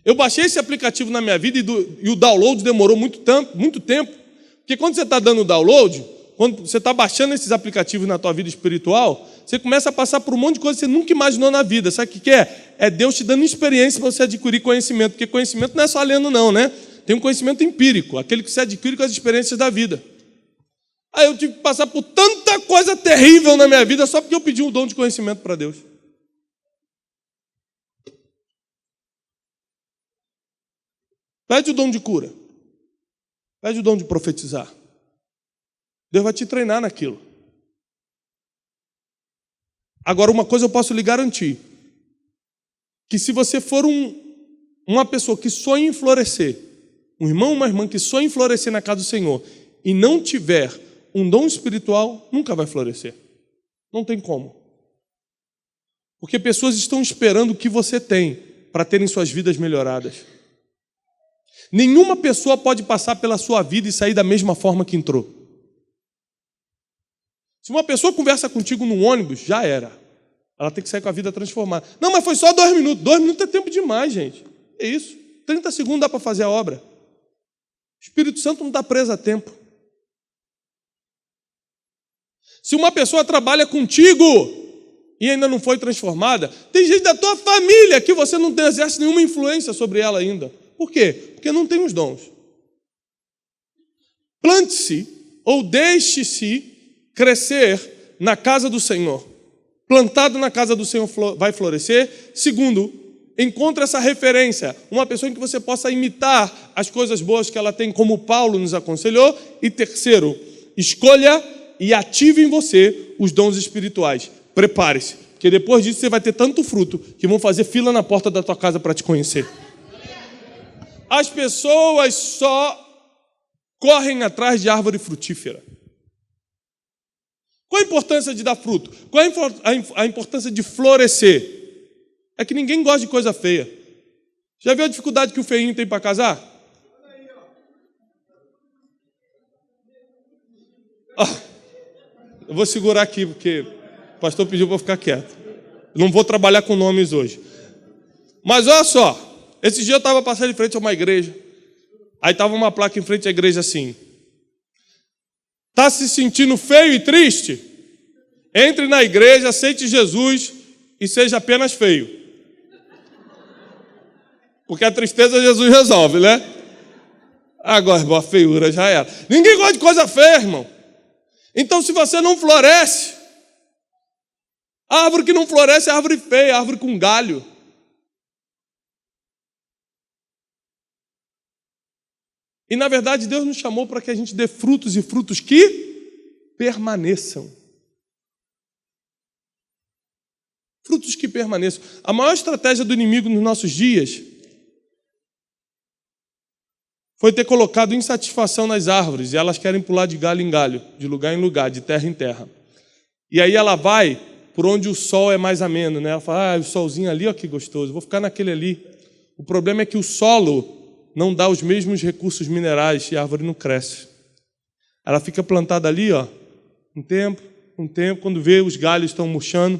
Eu baixei esse aplicativo na minha vida e o download demorou muito tempo. Porque quando você está dando download, quando você está baixando esses aplicativos na tua vida espiritual, você começa a passar por um monte de coisa que você nunca imaginou na vida. Sabe o que é? É Deus te dando experiência para você adquirir conhecimento. Porque conhecimento não é só lendo não, né? Tem um conhecimento empírico, aquele que você adquire com as experiências da vida. Aí eu tive que passar por tanta coisa terrível na minha vida só porque eu pedi um dom de conhecimento para Deus. Pede o dom de cura. Pede o dom de profetizar. Deus vai te treinar naquilo. Agora, uma coisa eu posso lhe garantir. Que se você for uma pessoa que sonha em florescer, um irmão ou uma irmã que sonha em florescer na casa do Senhor, e não tiver um dom espiritual, nunca vai florescer. Não tem como. Porque pessoas estão esperando o que você tem para terem suas vidas melhoradas. Nenhuma pessoa pode passar pela sua vida e sair da mesma forma que entrou. Se uma pessoa conversa contigo no ônibus, já era. Ela tem que sair com a vida transformada. Não, mas foi só 2 minutos. 2 minutos é tempo demais, gente. É isso. 30 segundos dá para fazer a obra. O Espírito Santo não está preso a tempo. Se uma pessoa trabalha contigo e ainda não foi transformada, tem gente da tua família que você não exerce nenhuma influência sobre ela ainda. Por quê? Porque não tem os dons. Plante-se ou deixe-se crescer na casa do Senhor. Plantado na casa do Senhor vai florescer. Segundo, encontre essa referência, uma pessoa em que você possa imitar as coisas boas que ela tem, como Paulo nos aconselhou. E terceiro, escolha e ative em você os dons espirituais. Prepare-se, porque depois disso você vai ter tanto fruto que vão fazer fila na porta da tua casa para te conhecer. As pessoas só correm atrás de árvore frutífera. Qual a importância de dar fruto? Qual a importância de florescer? É que ninguém gosta de coisa feia. Já viu a dificuldade que o feinho tem para casar? Eu vou segurar aqui, porque o pastor pediu para eu ficar quieto. Não vou trabalhar com nomes hoje. Mas olha só. Esse dia eu estava passando em frente a uma igreja. Aí estava uma placa em frente à igreja assim: está se sentindo feio e triste? Entre na igreja, aceite Jesus e seja apenas feio. Porque a tristeza Jesus resolve, né? Agora a feiura já era. Ninguém gosta de coisa feia, irmão. Então, se você não floresce, a árvore que não floresce é árvore feia, árvore com galho. E, na verdade, Deus nos chamou para que a gente dê frutos e frutos que permaneçam. Frutos que permaneçam. A maior estratégia do inimigo nos nossos dias foi ter colocado insatisfação nas árvores. E elas querem pular de galho em galho, de lugar em lugar, de terra em terra. E aí ela vai por onde o sol é mais ameno, né? Ela fala, o solzinho ali, ó, que gostoso, vou ficar naquele ali. O problema é que o solo não dá os mesmos recursos minerais e a árvore não cresce. Ela fica plantada ali, ó, um tempo, quando vê os galhos estão murchando,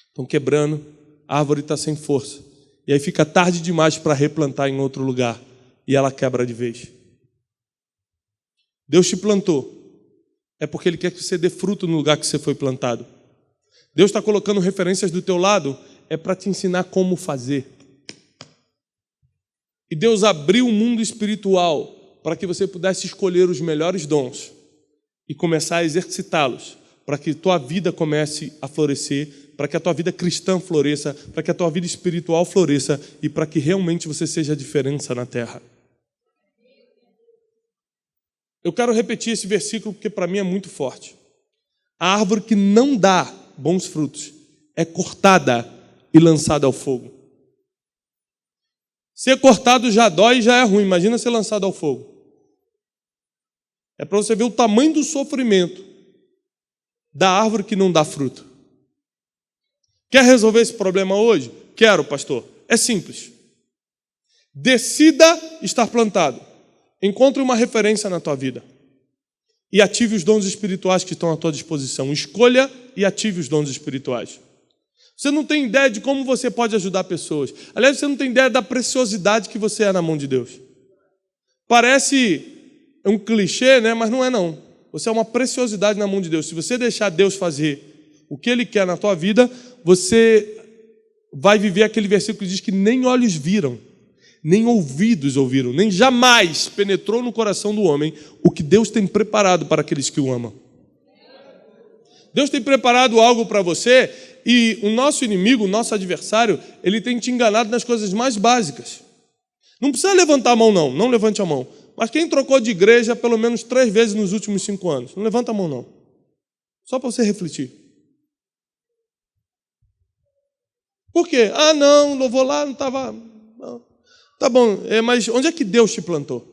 estão quebrando, a árvore está sem força. E aí fica tarde demais para replantar em outro lugar. E ela quebra de vez. Deus te plantou. É porque Ele quer que você dê fruto no lugar que você foi plantado. Deus está colocando referências do teu lado, é para te ensinar como fazer. E Deus abriu o mundo espiritual para que você pudesse escolher os melhores dons e começar a exercitá-los, para que tua vida comece a florescer, para que a tua vida cristã floresça, para que a tua vida espiritual floresça e para que realmente você seja a diferença na terra. Eu quero repetir esse versículo porque para mim é muito forte. A árvore que não dá bons frutos é cortada e lançada ao fogo. Ser cortado já dói e já é ruim. Imagina ser lançado ao fogo. É para você ver o tamanho do sofrimento da árvore que não dá fruto. Quer resolver esse problema hoje? Quero, pastor. É simples. Decida estar plantado. Encontre uma referência na tua vida. E ative os dons espirituais que estão à tua disposição. Escolha e ative os dons espirituais. Você não tem ideia de como você pode ajudar pessoas. Aliás, você não tem ideia da preciosidade que você é na mão de Deus. Parece um clichê, né? Mas não é não. Você é uma preciosidade na mão de Deus. Se você deixar Deus fazer o que Ele quer na tua vida, você vai viver aquele versículo que diz que nem olhos viram, nem ouvidos ouviram, nem jamais penetrou no coração do homem o que Deus tem preparado para aqueles que o amam. Deus tem preparado algo para você e o nosso inimigo, o nosso adversário, ele tem te enganado nas coisas mais básicas. Não precisa levantar a mão não, não levante a mão. Mas quem trocou de igreja pelo menos 3 vezes nos últimos 5 anos? Não levanta a mão não. Só para você refletir. Por quê? Ah, não, louvou lá, não estava... Tá bom, mas onde é que Deus te plantou?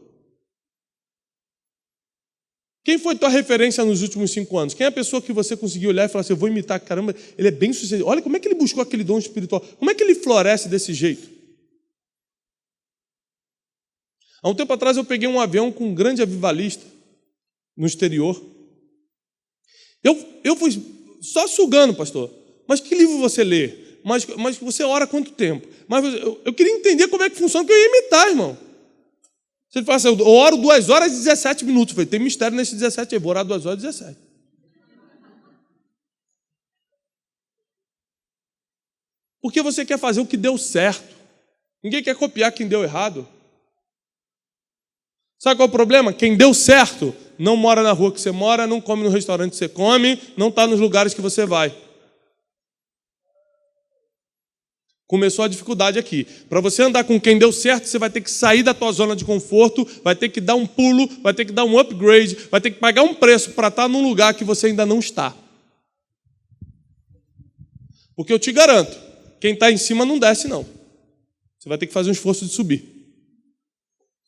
Quem foi tua referência nos últimos 5 anos? Quem é a pessoa que você conseguiu olhar e falar assim, eu vou imitar, caramba, ele é bem sucedido. Olha como é que ele buscou aquele dom espiritual. Como é que ele floresce desse jeito? Há um tempo atrás eu peguei um avião com um grande avivalista no exterior. Eu fui só sugando, pastor. Mas que livro você lê? Mas você ora há quanto tempo? Mas eu queria entender como é que funciona, que eu ia imitar, irmão. Você fala assim, eu oro 2 horas e 17 minutos. Eu falei, tem mistério nesses 17 aí, vou orar 2 horas e 17. Porque você quer fazer o que deu certo. Ninguém quer copiar quem deu errado. Sabe qual é o problema? Quem deu certo não mora na rua que você mora, não come no restaurante que você come, não está nos lugares que você vai. Começou a dificuldade aqui. Para você andar com quem deu certo, você vai ter que sair da tua zona de conforto, vai ter que dar um pulo, vai ter que dar um upgrade, vai ter que pagar um preço para estar num lugar que você ainda não está. Porque eu te garanto, quem está em cima não desce, não. Você vai ter que fazer um esforço de subir.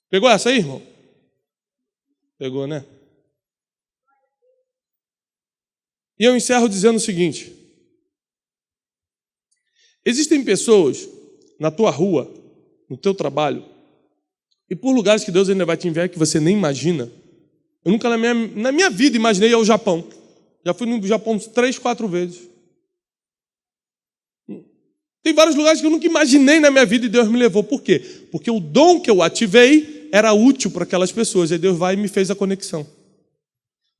Pegou essa aí, irmão? Pegou, né? E eu encerro dizendo o seguinte. Existem pessoas na tua rua, no teu trabalho, e por lugares que Deus ainda vai te enviar que você nem imagina. Eu nunca na minha vida imaginei ir ao Japão. Já fui no Japão 3, 4 vezes. Tem vários lugares que eu nunca imaginei na minha vida e Deus me levou. Por quê? Porque o dom que eu ativei era útil para aquelas pessoas. E Deus vai e me fez a conexão.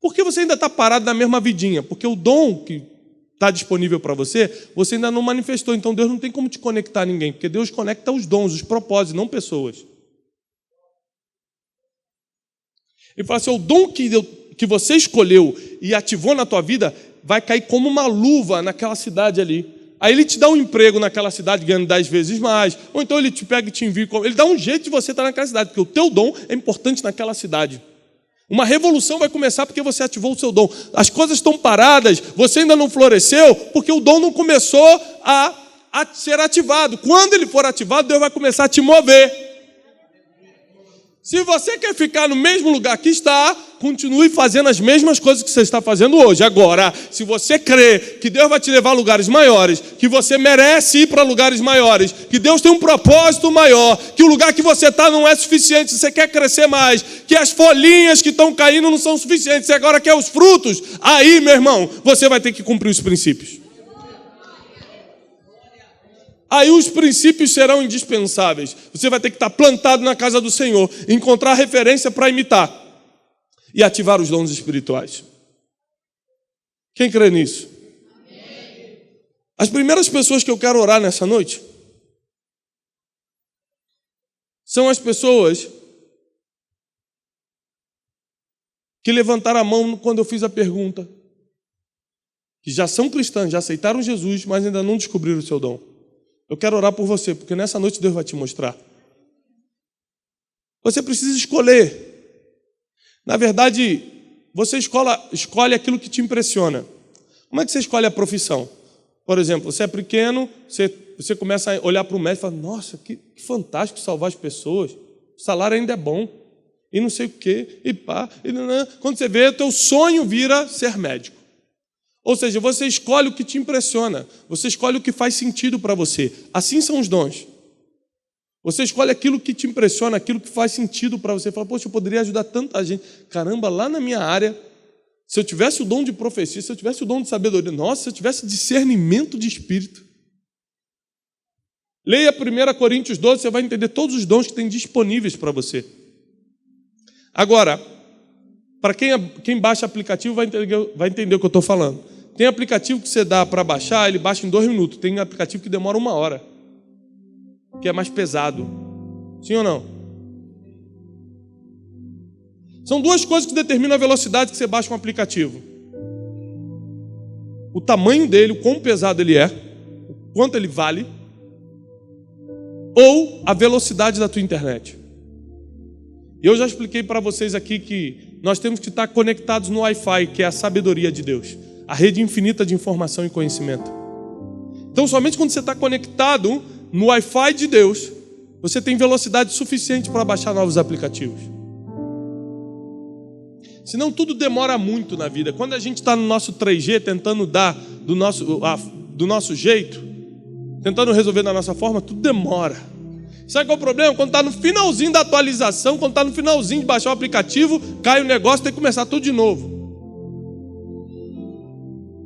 Por que você ainda está parado na mesma vidinha? Porque o dom que está disponível para você, você ainda não manifestou. Então Deus não tem como te conectar a ninguém. Porque Deus conecta os dons, os propósitos, não pessoas. Ele fala assim, o dom que você escolheu e ativou na tua vida vai cair como uma luva naquela cidade ali. Aí ele te dá um emprego naquela cidade ganhando 10 vezes mais, ou então ele te pega e te envia. Ele dá um jeito de você estar naquela cidade, porque o teu dom é importante naquela cidade. Uma revolução vai começar porque você ativou o seu dom. As coisas estão paradas, você ainda não floresceu, porque o dom não começou a ser ativado. Quando ele for ativado, Deus vai começar a te mover. Se você quer ficar no mesmo lugar que está, continue fazendo as mesmas coisas que você está fazendo hoje. Agora, se você crê que Deus vai te levar a lugares maiores, que você merece ir para lugares maiores, que Deus tem um propósito maior, que o lugar que você está não é suficiente, você quer crescer mais, que as folhinhas que estão caindo não são suficientes, você agora quer os frutos, aí, meu irmão, você vai ter que cumprir os princípios. Aí os princípios serão indispensáveis. Você vai ter que estar plantado na casa do Senhor, encontrar referência para imitar e ativar os dons espirituais. Quem crê nisso? As primeiras pessoas que eu quero orar nessa noite são as pessoas que levantaram a mão quando eu fiz a pergunta, que já são cristãs, já aceitaram Jesus, mas ainda não descobriram o seu dom. Eu quero orar por você, porque nessa noite Deus vai te mostrar. Você precisa escolher. Na verdade, você escolhe aquilo que te impressiona. Como é que você escolhe a profissão? Por exemplo, você é pequeno, você começa a olhar para o médico e fala, nossa, que fantástico salvar as pessoas. O salário ainda é bom. E não sei o quê, e pá. Quando você vê, o teu sonho vira ser médico. Ou seja, você escolhe o que te impressiona. Você escolhe o que faz sentido para você. Assim são os dons. Você escolhe aquilo que te impressiona, aquilo que faz sentido para você. Fala, poxa, eu poderia ajudar tanta gente. Caramba, lá na minha área, se eu tivesse o dom de profecia, se eu tivesse o dom de sabedoria, nossa, se eu tivesse discernimento de espírito, Leia 1 Coríntios 12, você vai entender todos os dons que tem disponíveis para você. Agora, para quem baixa aplicativo vai entender o que eu estou falando. Tem aplicativo que você dá para baixar, ele baixa em 2 minutos. Tem aplicativo que demora 1 hora, que é mais pesado. Sim ou não? São 2 coisas que determinam a velocidade que você baixa um aplicativo. O tamanho dele, o quão pesado ele é, o quanto ele vale, ou a velocidade da tua internet. Eu já expliquei para vocês aqui que nós temos que estar conectados no Wi-Fi, que é a sabedoria de Deus, a rede infinita de informação e conhecimento. Então, somente quando você está conectado no Wi-Fi de Deus, você tem velocidade suficiente para baixar novos aplicativos. Senão tudo demora muito na vida. Quando a gente está no nosso 3G, tentando dar do nosso jeito, tentando resolver da nossa forma, tudo demora. Sabe qual é o problema? Quando está no finalzinho da atualização, quando está no finalzinho de baixar o aplicativo, cai o negócio, tem que começar tudo de novo.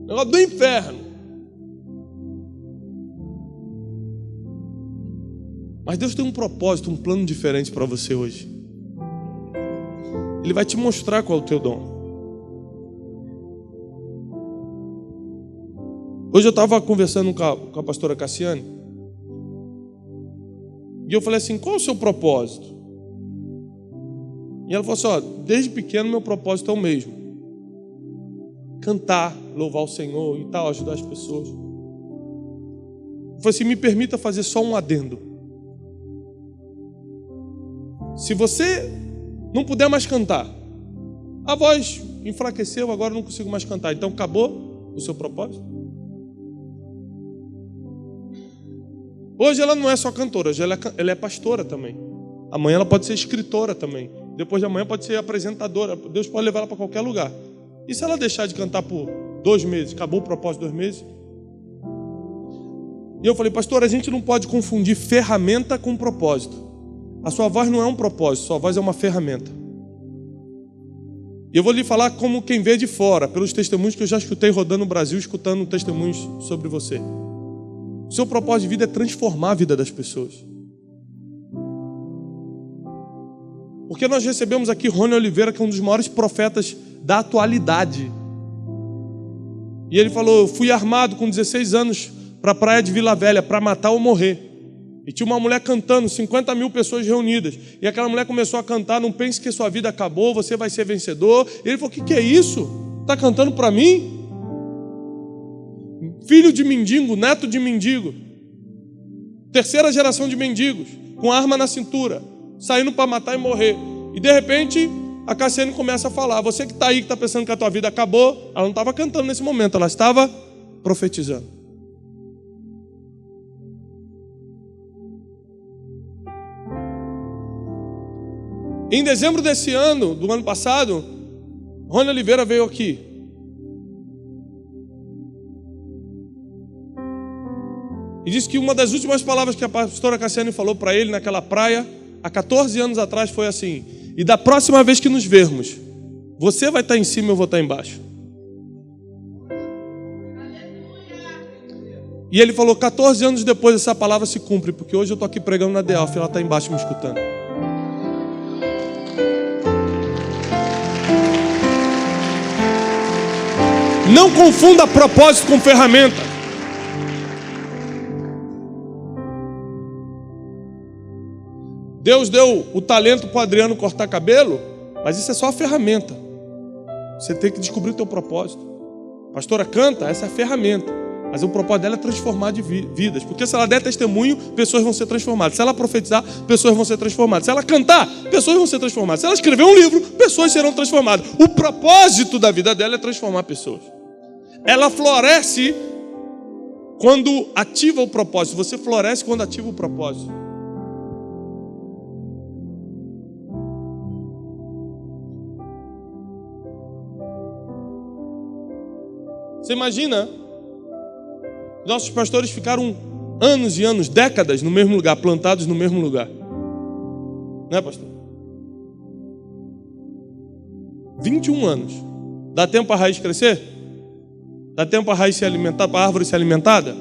Negócio do inferno. Mas Deus tem um propósito, um plano diferente para você hoje. Ele vai te mostrar qual é o teu dom. Hoje eu estava conversando com a pastora Cassiane, e eu falei assim, qual é o seu propósito? E ela falou assim, desde pequeno meu propósito é o mesmo. Cantar, louvar o Senhor e tal, ajudar as pessoas. Eu falei assim, me permita fazer só um adendo. Se você não puder mais cantar, a voz enfraqueceu, agora não consigo mais cantar, então acabou o seu propósito? Hoje ela não é só cantora, hoje ela é pastora também. Amanhã ela pode ser escritora também. Depois de amanhã pode ser apresentadora. Deus pode levar ela para qualquer lugar. E se ela deixar de cantar por 2 meses? Acabou o propósito de 2 meses? E eu falei, pastor, a gente não pode confundir ferramenta com propósito. A sua voz não é um propósito, sua voz é uma ferramenta. E eu vou lhe falar como quem vê de fora, pelos testemunhos que eu já escutei rodando no Brasil, escutando testemunhos sobre você. O seu propósito de vida é transformar a vida das pessoas. Porque nós recebemos aqui Rony Oliveira, que é um dos maiores profetas da atualidade. E ele falou, eu fui armado com 16 anos para a praia de Vila Velha, para matar ou morrer. E tinha uma mulher cantando, 50 mil pessoas reunidas. E aquela mulher começou a cantar, não pense que sua vida acabou, você vai ser vencedor. E ele falou, o que é isso? Está cantando para mim? Filho de mendigo, neto de mendigo. 3ª geração de mendigos, com arma na cintura, saindo para matar e morrer. E de repente, a Cassiane começa a falar, você que está aí, que está pensando que a tua vida acabou, ela não estava cantando nesse momento, ela estava profetizando. Em dezembro desse ano, do ano passado, Rony Oliveira veio aqui. E disse que uma das últimas palavras que a pastora Cassiane falou para ele naquela praia, há 14 anos atrás, foi assim, e da próxima vez que nos vermos, você vai estar em cima e eu vou estar embaixo. E ele falou, 14 anos depois essa palavra se cumpre, porque hoje eu estou aqui pregando na Delphi e ela está embaixo me escutando. Não confunda propósito com ferramenta. Deus deu o talento para o Adriano cortar cabelo, mas isso é só a ferramenta. Você tem que descobrir o teu propósito. A pastora canta, essa é a ferramenta. Mas o propósito dela é transformar de vidas. Porque se ela der testemunho, pessoas vão ser transformadas. Se ela profetizar, pessoas vão ser transformadas. Se ela cantar, pessoas vão ser transformadas. Se ela escrever um livro, pessoas serão transformadas. O propósito da vida dela é transformar pessoas. Ela floresce quando ativa o propósito. Você floresce quando ativa o propósito. Você imagina? Nossos pastores ficaram anos e anos, décadas no mesmo lugar, plantados no mesmo lugar. Não é, pastor? 21 anos. Dá tempo para a raiz crescer? Dá tempo para a raiz se alimentar, para a árvore ser alimentada?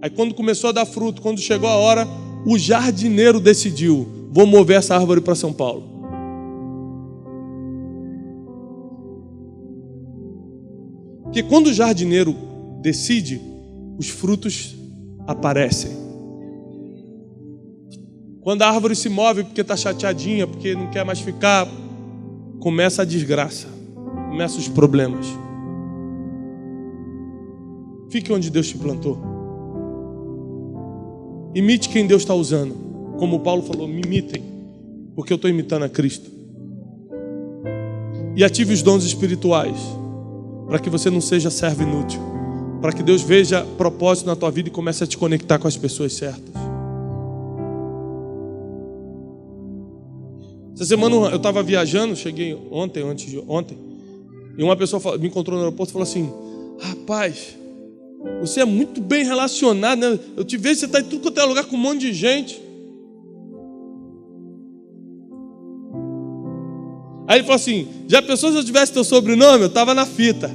Aí quando começou a dar fruto, quando chegou a hora, o jardineiro decidiu: vou mover essa árvore para São Paulo. Porque quando o jardineiro decide, os frutos aparecem. Quando a árvore se move porque está chateadinha, porque não quer mais ficar, começa a desgraça, começam os problemas. Fique onde Deus te plantou. Imite quem Deus está usando. Como Paulo falou, me imitem, porque eu estou imitando a Cristo. E ative os dons espirituais, para que você não seja servo inútil, para que Deus veja propósito na tua vida e comece a te conectar com as pessoas certas. Essa semana eu estava viajando, cheguei antes de ontem, e uma pessoa me encontrou no aeroporto e falou assim: rapaz, você é muito bem relacionado, né? Eu te vejo, você está em tudo quanto é lugar com um monte de gente. Aí ele falou assim: já pensou se eu tivesse teu sobrenome? Eu estava na fita. Eu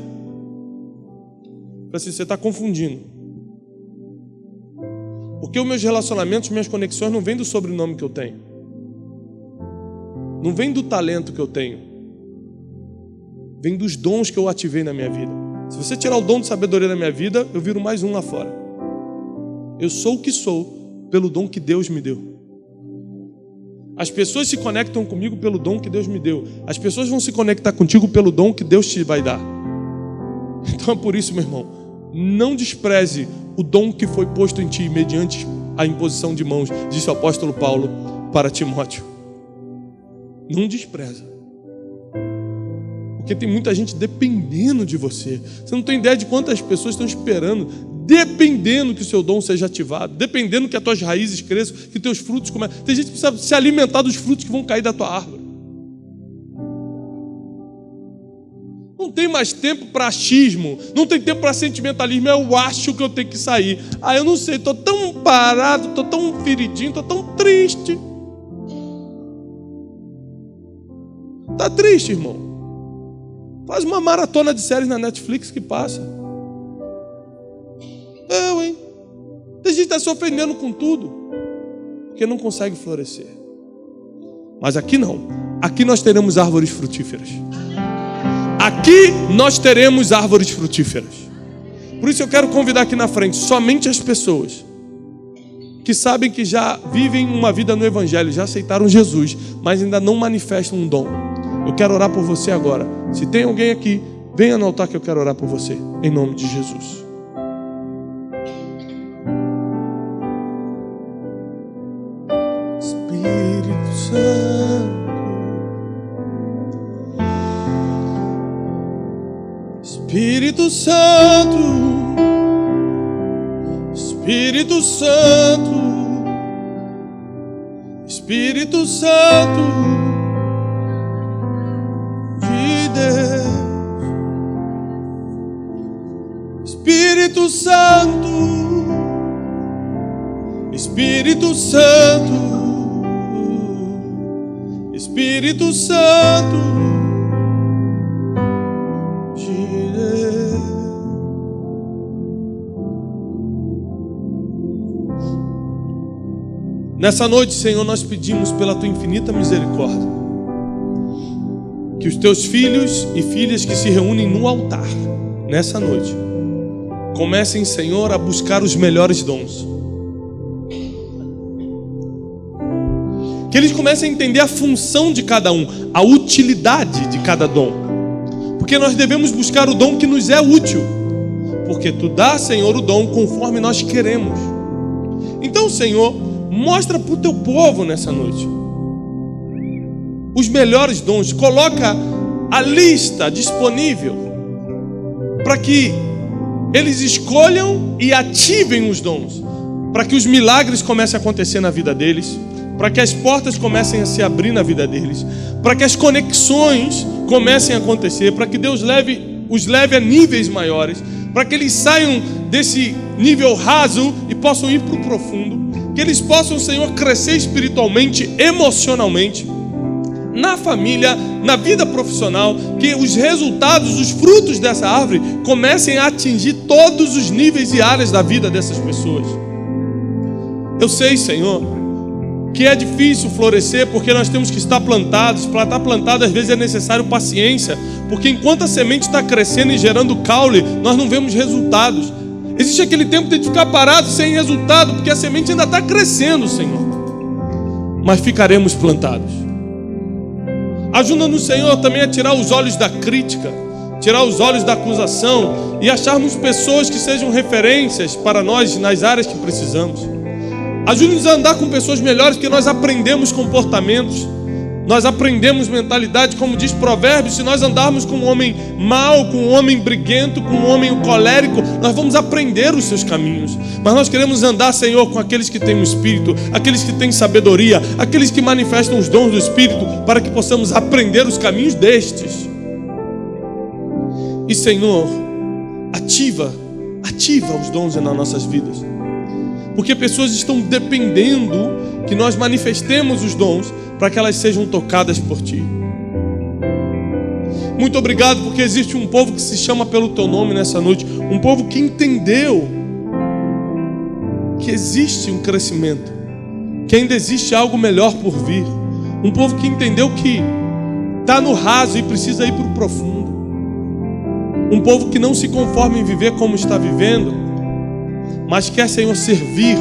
falei assim: você está confundindo. Porque os meus relacionamentos, minhas conexões não vêm do sobrenome que eu tenho. Não vem do talento que eu tenho. Vem dos dons que eu ativei na minha vida. Se você tirar o dom de sabedoria da minha vida, eu viro mais um lá fora. Eu sou o que sou pelo dom que Deus me deu. As pessoas se conectam comigo pelo dom que Deus me deu. As pessoas vão se conectar contigo pelo dom que Deus te vai dar. Então é por isso, meu irmão, não despreze o dom que foi posto em ti mediante a imposição de mãos, disse o apóstolo Paulo para Timóteo. Não despreza. Porque tem muita gente dependendo de você. Você não tem ideia de quantas pessoas estão esperando, dependendo que o seu dom seja ativado, dependendo que as tuas raízes cresçam, que teus frutos comecem. Tem gente que precisa se alimentar dos frutos que vão cair da tua árvore. Não tem mais tempo para achismo, não tem tempo para sentimentalismo. Eu acho que eu tenho que sair. Eu não sei, estou tão parado, estou tão feridinho, estou tão triste. Está triste, irmão? Faz uma maratona de séries na Netflix que passa. Hein? Tem gente que está se ofendendo com tudo, porque não consegue florescer. Mas aqui não. Aqui nós teremos árvores frutíferas. Aqui nós teremos árvores frutíferas. Por isso eu quero convidar aqui na frente somente as pessoas que sabem que já vivem uma vida no Evangelho, já aceitaram Jesus, mas ainda não manifestam um dom. Eu quero orar por você agora. Se tem alguém aqui, venha no altar que eu quero orar por você, em nome de Jesus. Espírito Santo, Espírito Santo, Espírito Santo, Espírito Santo de Deus, Espírito Santo, Espírito Santo, Espírito Santo de Deus. Nessa noite, Senhor, nós pedimos pela Tua infinita misericórdia que os Teus filhos e filhas que se reúnem no altar, nessa noite, comecem, Senhor, a buscar os melhores dons. Que eles comecem a entender a função de cada um, a utilidade de cada dom. Porque nós devemos buscar o dom que nos é útil. Porque Tu dá, Senhor, o dom conforme nós queremos. Então, Senhor, mostra para o Teu povo nessa noite os melhores dons. Coloca a lista disponível para que eles escolham e ativem os dons, para que os milagres comecem a acontecer na vida deles, para que as portas comecem a se abrir na vida deles, para que as conexões comecem a acontecer, para que Deus os leve a níveis maiores, para que eles saiam desse nível raso e possam ir para o profundo, que eles possam, Senhor, crescer espiritualmente, emocionalmente, na família, na vida profissional, que os resultados, os frutos dessa árvore comecem a atingir todos os níveis e áreas da vida dessas pessoas. Eu sei, Senhor, que é difícil florescer porque nós temos que estar plantados. Para estar plantado às vezes é necessário paciência, porque enquanto a semente está crescendo e gerando caule, nós não vemos resultados. Existe aquele tempo de ficar parado sem resultado, porque a semente ainda está crescendo, Senhor. Mas ficaremos plantados. Ajuda-nos, Senhor, também a tirar os olhos da crítica, tirar os olhos da acusação e acharmos pessoas que sejam referências para nós nas áreas que precisamos. Ajude-nos a andar com pessoas melhores, porque nós aprendemos comportamentos, nós aprendemos mentalidade, como diz Provérbios. Se nós andarmos com um homem mau, com um homem briguento, com um homem colérico, nós vamos aprender os seus caminhos. Mas nós queremos andar, Senhor, com aqueles que têm o Espírito, aqueles que têm sabedoria, aqueles que manifestam os dons do Espírito, para que possamos aprender os caminhos destes. E, Senhor, ativa os dons nas nossas vidas, porque pessoas estão dependendo que nós manifestemos os dons para que elas sejam tocadas por Ti. Muito obrigado, porque existe um povo que se chama pelo Teu nome nessa noite, um povo que entendeu que existe um crescimento, que ainda existe algo melhor por vir, um povo que entendeu que está no raso e precisa ir para o profundo, um povo que não se conforma em viver como está vivendo, mas quer, Senhor, servir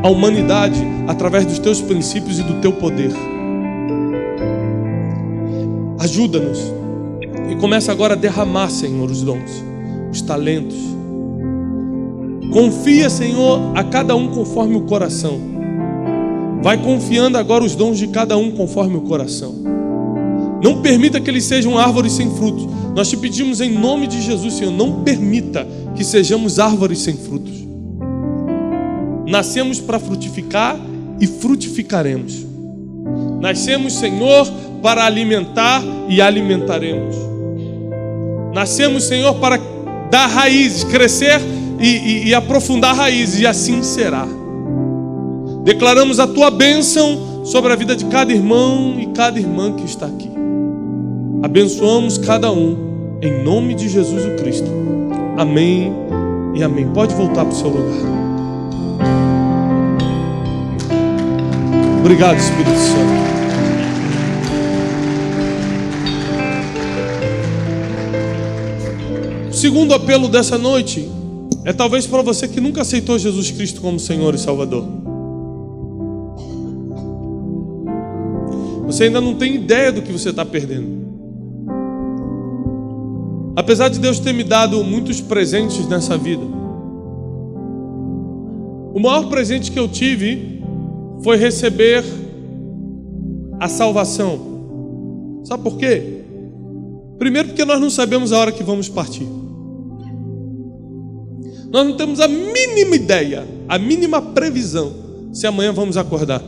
a humanidade através dos Teus princípios e do Teu poder. Ajuda-nos e começa agora a derramar, Senhor, os dons, os talentos. Confia, Senhor, a cada um conforme o coração. Vai confiando agora os dons de cada um conforme o coração. Não permita que eles sejam árvores sem frutos. Nós te pedimos em nome de Jesus, Senhor, não permita que sejamos árvores sem frutos. Nascemos para frutificar e frutificaremos. Nascemos, Senhor, para alimentar e alimentaremos. Nascemos, Senhor, para dar raízes, crescer e aprofundar raízes, e assim será. Declaramos a Tua bênção sobre a vida de cada irmão e cada irmã que está aqui. Abençoamos cada um, em nome de Jesus o Cristo. Amém e amém. Pode voltar para o seu lugar. Obrigado, Espírito Santo. O segundo apelo dessa noite é talvez para você que nunca aceitou Jesus Cristo como Senhor e Salvador. Você ainda não tem ideia do que você está perdendo. Apesar de Deus ter me dado muitos presentes nessa vida, o maior presente que eu tive foi receber a salvação. Sabe por quê? Primeiro, porque nós não sabemos a hora que vamos partir. Nós não temos a mínima ideia, a mínima previsão se amanhã vamos acordar,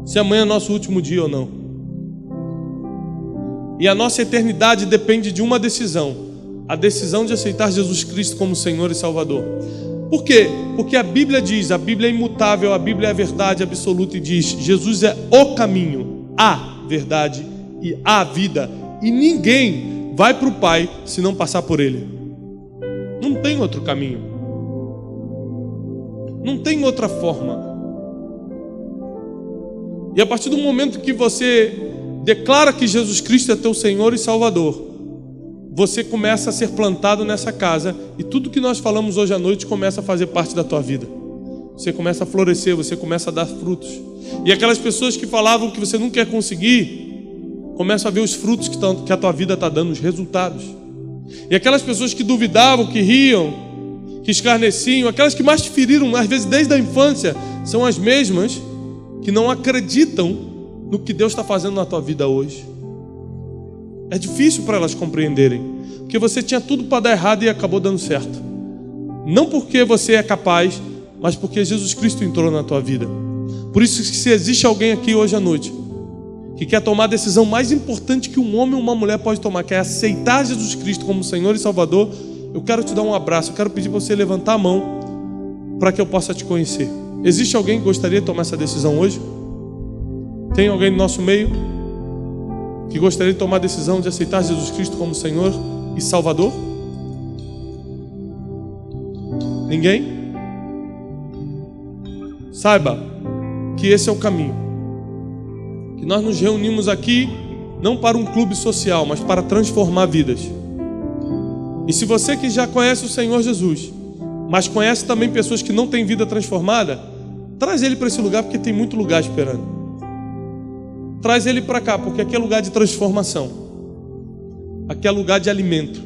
se amanhã é nosso último dia ou não. E a nossa eternidade depende de uma decisão: a decisão de aceitar Jesus Cristo como Senhor e Salvador. Por quê? Porque a Bíblia diz, a Bíblia é imutável, a Bíblia é a verdade absoluta, e diz: Jesus é o caminho, a verdade e a vida, e ninguém vai para o Pai se não passar por Ele. Não tem outro caminho, não tem outra forma. E a partir do momento que você declara que Jesus Cristo é teu Senhor e Salvador, você começa a ser plantado nessa casa, e tudo que nós falamos hoje à noite começa a fazer parte da tua vida. Você começa a florescer, você começa a dar frutos. E aquelas pessoas que falavam que você não quer conseguir, começam a ver os frutos que a tua vida está dando, os resultados. E aquelas pessoas que duvidavam, que riam, que escarneciam, aquelas que mais te feriram, às vezes desde a infância, são as mesmas que não acreditam no que Deus está fazendo na tua vida hoje. É difícil para elas compreenderem, porque você tinha tudo para dar errado e acabou dando certo. Não porque você é capaz, mas porque Jesus Cristo entrou na tua vida. Por isso que, se existe alguém aqui hoje à noite que quer tomar a decisão mais importante que um homem ou uma mulher pode tomar, que é aceitar Jesus Cristo como Senhor e Salvador, eu quero te dar um abraço. Eu quero pedir para você levantar a mão para que eu possa te conhecer. Existe alguém que gostaria de tomar essa decisão hoje? Tem alguém no nosso meio? que gostaria de tomar a decisão de aceitar Jesus Cristo como Senhor e Salvador? Ninguém? Saiba que esse é o caminho. Que nós nos reunimos aqui não para um clube social, mas para transformar vidas. E se você que já conhece o Senhor Jesus, mas conhece também pessoas que não têm vida transformada, traz ele para esse lugar, porque tem muito lugar esperando. Traz ele para cá, porque aqui é lugar de transformação. Aqui é lugar de alimento.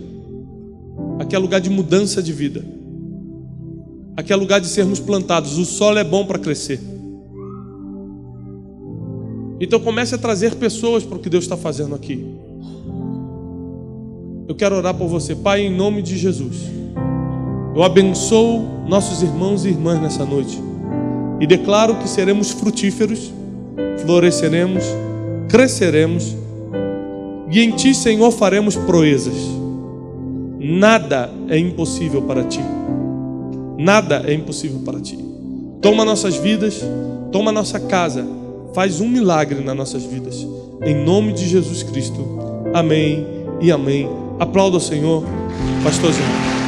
Aqui é lugar de mudança de vida. Aqui é lugar de sermos plantados. O solo é bom para crescer. Então comece a trazer pessoas para o que Deus está fazendo aqui. Eu quero orar por você. Pai, em nome de Jesus, eu abençoo nossos irmãos e irmãs nessa noite e declaro que seremos frutíferos, floresceremos, cresceremos e em Ti, Senhor, faremos proezas. Nada é impossível para Ti. Nada é impossível para Ti. Toma nossas vidas, toma nossa casa, faz um milagre nas nossas vidas. Em nome de Jesus Cristo. Amém e amém. Aplauda o Senhor, pastorzinho.